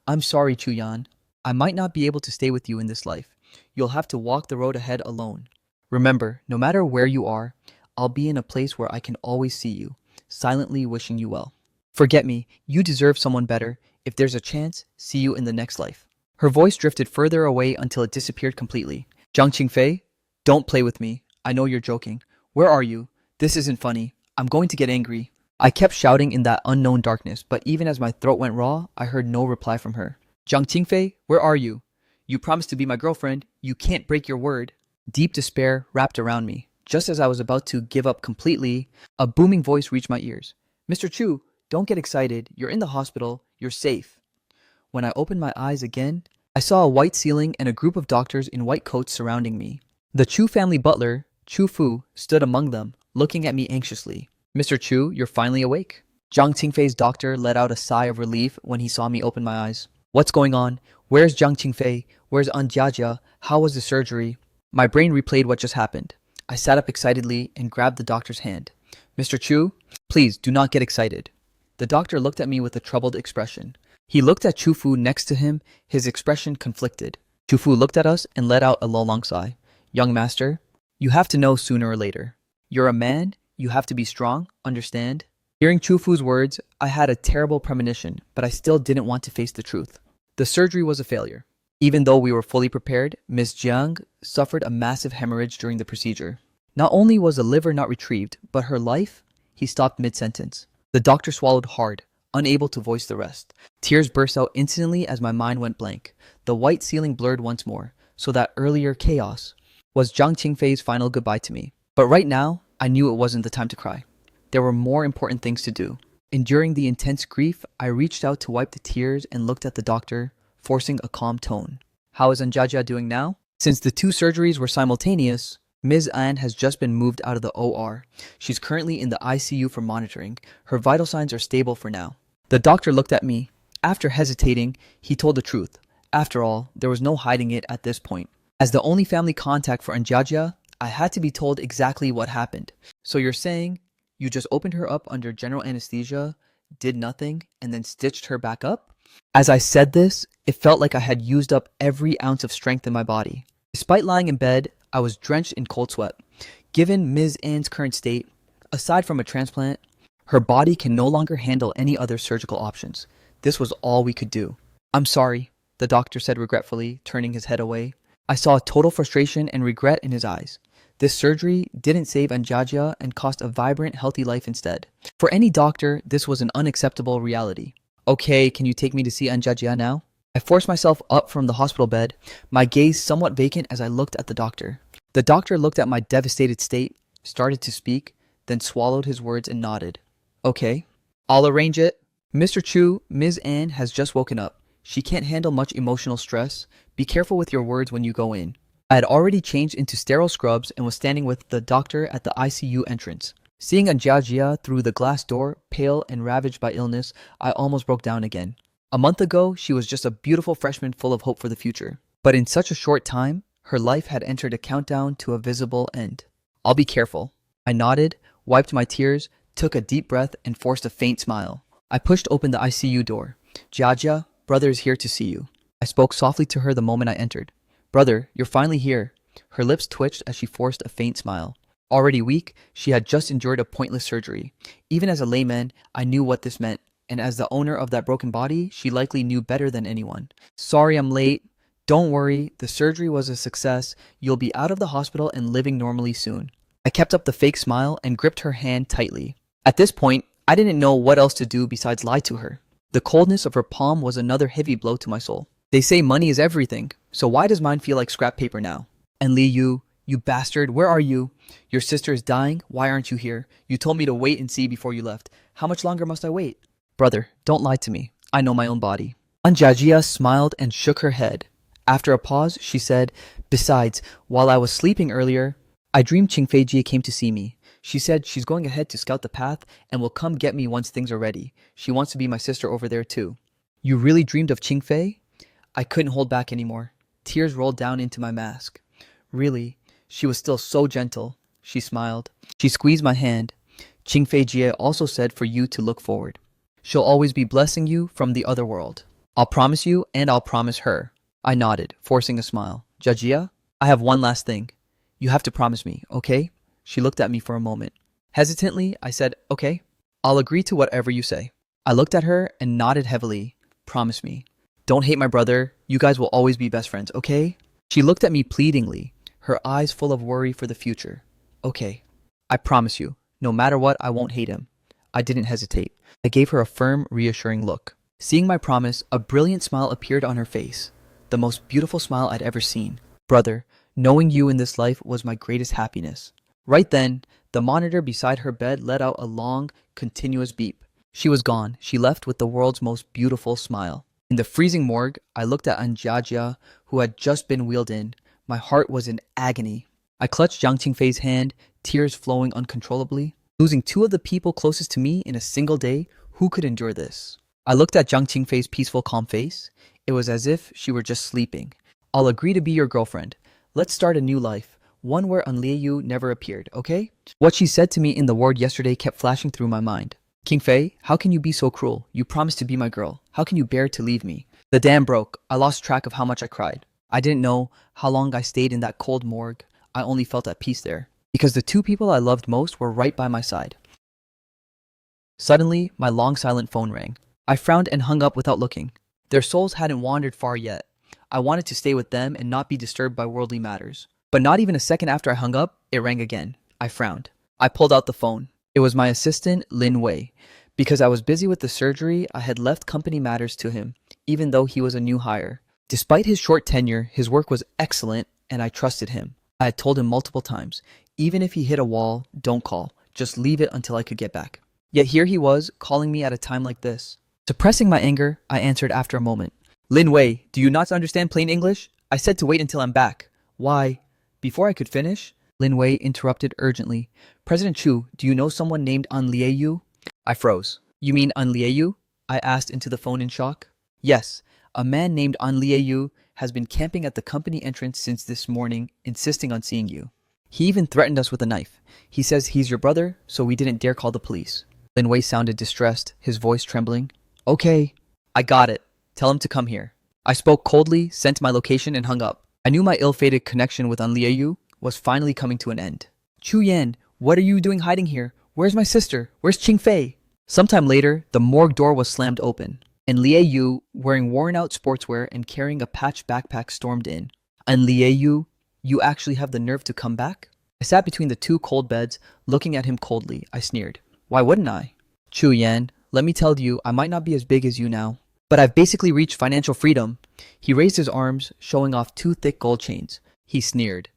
I'm sorry, Chu Yan. I might not be able to stay with you in this life. You'll have to walk the road ahead alone. Remember, no matter where you are, I'll be in a place where I can always see you, silently wishing you well. Forget me. You deserve someone better. If there's a chance, see you in the next life. Her voice drifted further away until it disappeared completely. Jiang Qingfei, don't play with me. I know you're joking. Where are you? This isn't funny. I'm going to get angry. I kept shouting in that unknown darkness, but even as my throat went raw, I heard no reply from her. Jiang Qingfei, where are you? You promised to be my girlfriend. You can't break your word. Deep despair wrapped around me. Just as I was about to give up completely, a booming voice reached my ears. Mr. Chu, don't get excited. You're in the hospital. You're safe. When I opened my eyes again, I saw a white ceiling and a group of doctors in white coats surrounding me. The Chu family butler, Chu Fu, stood among them, looking at me anxiously. "Mr. Chu, you're finally awake." Jiang Qingfei's doctor let out a sigh of relief when he saw me open my eyes. "What's going on? Where's Jiang Qingfei? Where's Anjiajia? How was the surgery?" My brain replayed what just happened. I sat up excitedly and grabbed the doctor's hand. "Mr. Chu, please do not get excited." The doctor looked at me with a troubled expression. He looked at Chu Fu next to him, his expression conflicted. Chu Fu looked at us and let out a long sigh. "Young master, you have to know sooner or later. You're a man, you have to be strong, understand?" Hearing Chu Fu's words, I had a terrible premonition, but I still didn't want to face the truth. The surgery was a failure. Even though we were fully prepared, Ms. Jiang suffered a massive hemorrhage during the procedure. Not only was the liver not retrieved, but her life, he stopped mid-sentence. The doctor swallowed hard, unable to voice the rest. Tears burst out instantly as my mind went blank. The white ceiling blurred once more, so that earlier chaos was Jiang Qingfei's final goodbye to me. But right now, I knew it wasn't the time to cry. There were more important things to do. Enduring the intense grief, I reached out to wipe the tears and looked at the doctor, forcing a calm tone. "How is Anjiajia doing now?" Since the two surgeries were simultaneous, Ms. An has just been moved out of the OR. She's currently in the ICU for monitoring. Her vital signs are stable for now. The doctor looked at me. After hesitating, he told the truth. After all, there was no hiding it at this point. As the only family contact for Anjiajia, I had to be told exactly what happened. "So you're saying you just opened her up under general anesthesia, did nothing, and then stitched her back up?" As I said this, it felt like I had used up every ounce of strength in my body. Despite lying in bed, I was drenched in cold sweat. Given Ms. Ann's current state, aside from a transplant, her body can no longer handle any other surgical options. This was all we could do. "I'm sorry," the doctor said regretfully, turning his head away. I saw total frustration and regret in his eyes. This surgery didn't save Anjiajia and cost a vibrant, healthy life instead. For any doctor, this was an unacceptable reality. "Okay, can you take me to see Anjiajia now?" I forced myself up from the hospital bed, my gaze somewhat vacant as I looked at the doctor. The doctor looked at my devastated state, started to speak, then swallowed his words and nodded. "Okay, I'll arrange it." "Mr. Chu, Ms. An has just woken up. She can't handle much emotional stress. Be careful with your words when you go in." I had already changed into sterile scrubs and was standing with the doctor at the ICU entrance. Seeing Anjiajia through the glass door, pale and ravaged by illness, I almost broke down again. A month ago, she was just a beautiful freshman full of hope for the future. But in such a short time, her life had entered a countdown to a visible end. "I'll be careful." I nodded, wiped my tears, took a deep breath, and forced a faint smile. I pushed open the ICU door. "Jiajia, brother is here to see you." I spoke softly to her the moment I entered. "Brother, you're finally here." Her lips twitched as she forced a faint smile. Already weak, she had just endured a pointless surgery. Even as a layman, I knew what this meant, and as the owner of that broken body, she likely knew better than anyone. "Sorry I'm late. Don't worry, the surgery was a success. You'll be out of the hospital and living normally soon." I kept up the fake smile and gripped her hand tightly. At this point, I didn't know what else to do besides lie to her. The coldness of her palm was another heavy blow to my soul. They say money is everything, so why does mine feel like scrap paper now? "And Li, you bastard, where are you? Your sister is dying, why aren't you here? You told me to wait and see before you left. How much longer must I wait?" "Brother, don't lie to me. I know my own body." Anjiajia smiled and shook her head. After a pause, she said, "Besides, while I was sleeping earlier, I dreamed Qingfei Jie came to see me. She said she's going ahead to scout the path and will come get me once things are ready. She wants to be my sister over there too." "You really dreamed of Qingfei?" I couldn't hold back anymore. Tears rolled down into my mask. "Really? She was still so gentle." She smiled. She squeezed my hand. "Qingfei Jie also said for you to look forward. She'll always be blessing you from the other world. I'll promise you and I'll promise her." I nodded, forcing a smile. "Jiajia, I have one last thing. You have to promise me, okay?" She looked at me for a moment. Hesitantly, I said, "Okay, I'll agree to whatever you say." I looked at her and nodded heavily. "Promise me. Don't hate my brother. You guys will always be best friends, okay?" She looked at me pleadingly, her eyes full of worry for the future. "Okay, I promise you, no matter what, I won't hate him." I didn't hesitate. I gave her a firm, reassuring look. Seeing my promise, a brilliant smile appeared on her face. The most beautiful smile I'd ever seen. "Brother, knowing you in this life was my greatest happiness." Right then, the monitor beside her bed let out a long, continuous beep. She was gone. She left with the world's most beautiful smile. In the freezing morgue, I looked at Anjajia, who had just been wheeled in. My heart was in agony. I clutched Jiang Qingfei's hand, tears flowing uncontrollably. Losing two of the people closest to me in a single day, who could endure this? I looked at Jiang Qingfei's peaceful, calm face. It was as if she were just sleeping. I'll agree to be your girlfriend. Let's start a new life, one where Anliu never appeared, okay? What she said to me in the ward yesterday kept flashing through my mind. Qingfei, how can you be so cruel? You promised to be my girl. How can you bear to leave me? The dam broke. I lost track of how much I cried. I didn't know how long I stayed in that cold morgue. I only felt at peace there, because the two people I loved most were right by my side. Suddenly, my long silent phone rang. I frowned and hung up without looking. Their souls hadn't wandered far yet. I wanted to stay with them and not be disturbed by worldly matters. But not even a second after I hung up, it rang again. I frowned. I pulled out the phone. It was my assistant, Lin Wei. Because I was busy with the surgery, I had left company matters to him, even though he was a new hire. Despite his short tenure, his work was excellent, and I trusted him. I had told him multiple times, even if he hit a wall, don't call. Just leave it until I could get back. Yet here he was, calling me at a time like this. Suppressing my anger, I answered after a moment. Lin Wei, do you not understand plain English? I said to wait until I'm back. Why? Before I could finish, Lin Wei interrupted urgently. President Chu, do you know someone named An Liu? I froze. You mean An Liu? I asked into the phone in shock. Yes, a man named An Liu has been camping at the company entrance since this morning, insisting on seeing you. He even threatened us with a knife. He says he's your brother, so we didn't dare call the police. Lin Wei sounded distressed, his voice trembling. Okay, I got it. Tell him to come here. I spoke coldly, sent my location, and hung up. I knew my ill-fated connection with An Liu was finally coming to an end. Chu Yan, what are you doing hiding here? Where's my sister? Where's Qingfei? Sometime later, the morgue door was slammed open, and Liu, wearing worn-out sportswear and carrying a patched backpack, stormed in. And Liu, you actually have the nerve to come back? I sat between the two cold beds, looking at him coldly. I sneered. Why wouldn't I? Chu Yan, let me tell you, I might not be as big as you now, but I've basically reached financial freedom. He raised his arms, showing off two thick gold chains. He sneered.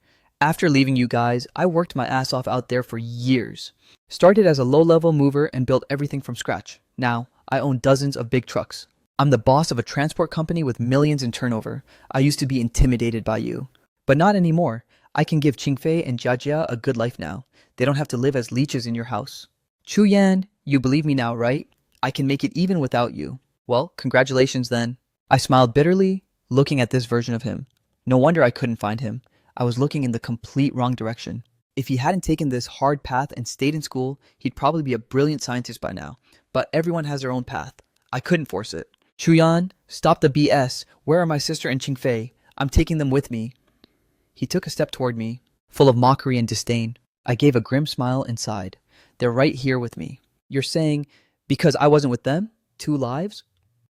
After leaving you guys, I worked my ass off out there for years. Started as a low-level mover and built everything from scratch. Now, I own dozens of big trucks. I'm the boss of a transport company with millions in turnover. I used to be intimidated by you. But not anymore. I can give Qingfei and Jiajia a good life now. They don't have to live as leeches in your house. Chu Yan, you believe me now, right? I can make it even without you. Well, congratulations then. I smiled bitterly, looking at this version of him. No wonder I couldn't find him. I was looking in the complete wrong direction. If he hadn't taken this hard path and stayed in school, he'd probably be a brilliant scientist by now. But everyone has their own path. I couldn't force it. Chu Yan, stop the BS. Where are my sister and Qingfei? I'm taking them with me. He took a step toward me, full of mockery and disdain. I gave a grim smile and sighed. They're right here with me. You're saying, because I wasn't with them? 2 lives?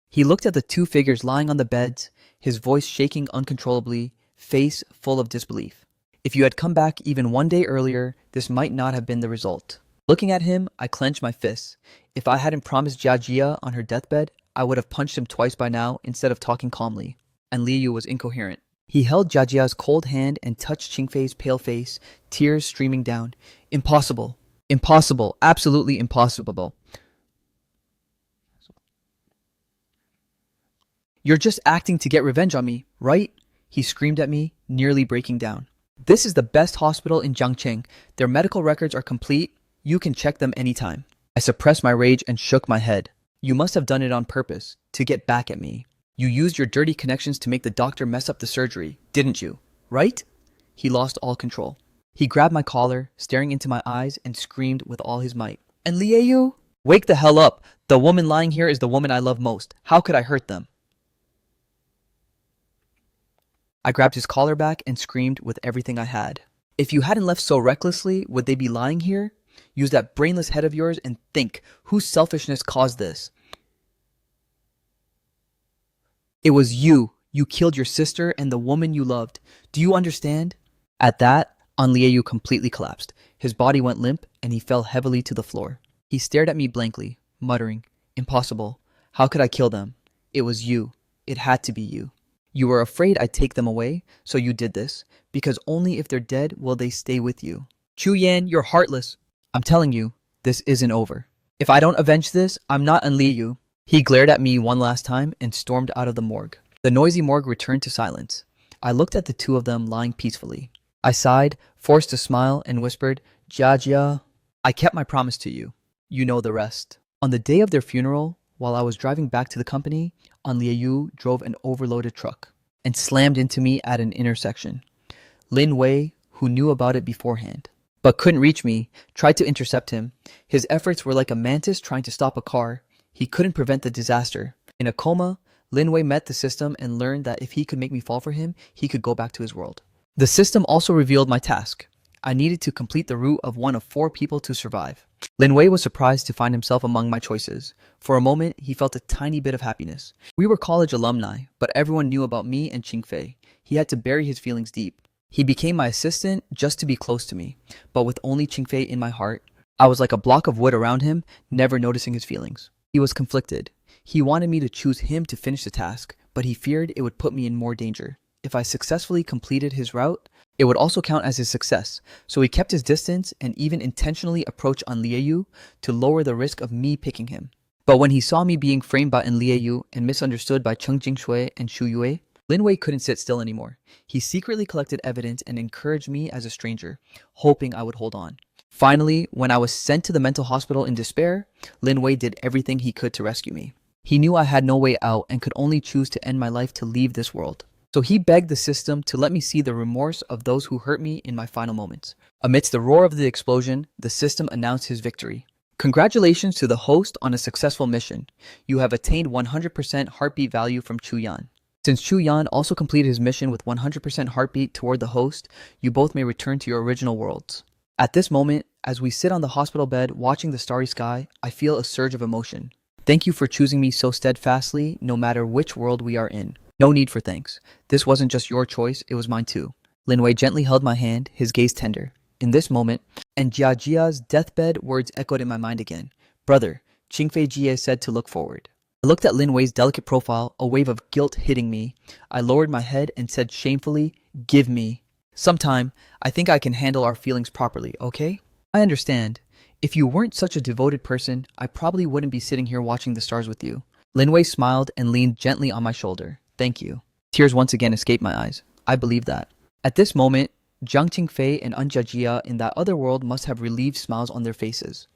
He looked at the 2 figures lying on the beds, his voice shaking uncontrollably, face full of disbelief. If you had come back even 1 day earlier, this might not have been the result. Looking at him, I clenched my fists. If I hadn't promised Jiajia on her deathbed, I would have punched him twice by now instead of talking calmly. And Liu was incoherent. He held Jiajia's cold hand and touched Qingfei's pale face, tears streaming down. Impossible. Impossible. Absolutely impossible. You're just acting to get revenge on me, right? He screamed at me, nearly breaking down. This is the best hospital in Jiangqing. Their medical records are complete. You can check them anytime. I suppressed my rage and shook my head. You must have done it on purpose, to get back at me. You used your dirty connections to make the doctor mess up the surgery, didn't you? Right? He lost all control. He grabbed my collar, staring into my eyes, and screamed with all his might. And Liu? Wake the hell up! The woman lying here is the woman I love most. How could I hurt them? I grabbed his collar back and screamed with everything I had. If you hadn't left so recklessly, would they be lying here? Use that brainless head of yours and think, whose selfishness caused this? It was you. You killed your sister and the woman you loved. Do you understand? At that, An Liu completely collapsed. His body went limp and he fell heavily to the floor. He stared at me blankly, muttering, Impossible. How could I kill them? It was you. It had to be you. You were afraid I'd take them away, so you did this, because only if they're dead will they stay with you. Chu Yan, you're heartless. I'm telling you, this isn't over. If I don't avenge this, I'm not An Liu. He glared at me one last time and stormed out of the morgue. The noisy morgue returned to silence. I looked at the two of them lying peacefully. I sighed, forced a smile, and whispered, Jia. I kept my promise to you. You know the rest. On the day of their funeral, while I was driving back to the company, An Liu drove an overloaded truck and slammed into me at an intersection. Lin Wei, who knew about it beforehand, but couldn't reach me, tried to intercept him. His efforts were like a mantis trying to stop a car. He couldn't prevent the disaster. In a coma, Lin Wei met the system and learned that if he could make me fall for him, he could go back to his world. The system also revealed my task. I needed to complete the route of one of 4 people to survive. Lin Wei was surprised to find himself among my choices. For a moment, he felt a tiny bit of happiness. We were college alumni, but everyone knew about me and Qingfei. He had to bury his feelings deep. He became my assistant just to be close to me, but with only Qingfei in my heart, I was like a block of wood around him, never noticing his feelings. He was conflicted. He wanted me to choose him to finish the task, but he feared it would put me in more danger. If I successfully completed his route, it would also count as his success, so he kept his distance and even intentionally approached An Liu to lower the risk of me picking him. But when he saw me being framed by An Liu and misunderstood by Cheng Jingshui and Xu Yue, Lin Wei couldn't sit still anymore. He secretly collected evidence and encouraged me as a stranger, hoping I would hold on. Finally, when I was sent to the mental hospital in despair, Lin Wei did everything he could to rescue me. He knew I had no way out and could only choose to end my life to leave this world. So he begged the system to let me see the remorse of those who hurt me in my final moments. Amidst the roar of the explosion, the system announced his victory. Congratulations to the host on a successful mission. You have attained 100% heartbeat value from Chu Yan. Since Chu Yan also completed his mission with 100% heartbeat toward the host, you both may return to your original worlds. At this moment, as we sit on the hospital bed watching the starry sky, I feel a surge of emotion. Thank you for choosing me so steadfastly, no matter which world we are in. No need for thanks. This wasn't just your choice, it was mine too. Lin Wei gently held my hand, his gaze tender. In this moment, and Jia's deathbed words echoed in my mind again. Brother, Qingfei Jie said to look forward. I looked at Lin Wei's delicate profile, a wave of guilt hitting me. I lowered my head and said shamefully, give me some time. I think I can handle our feelings properly, okay? I understand. If you weren't such a devoted person, I probably wouldn't be sitting here watching the stars with you. Lin Wei smiled and leaned gently on my shoulder. Thank you. Tears once again escaped my eyes. I believe that. At this moment, Jiang Qingfei and An Jia in that other world must have relieved smiles on their faces.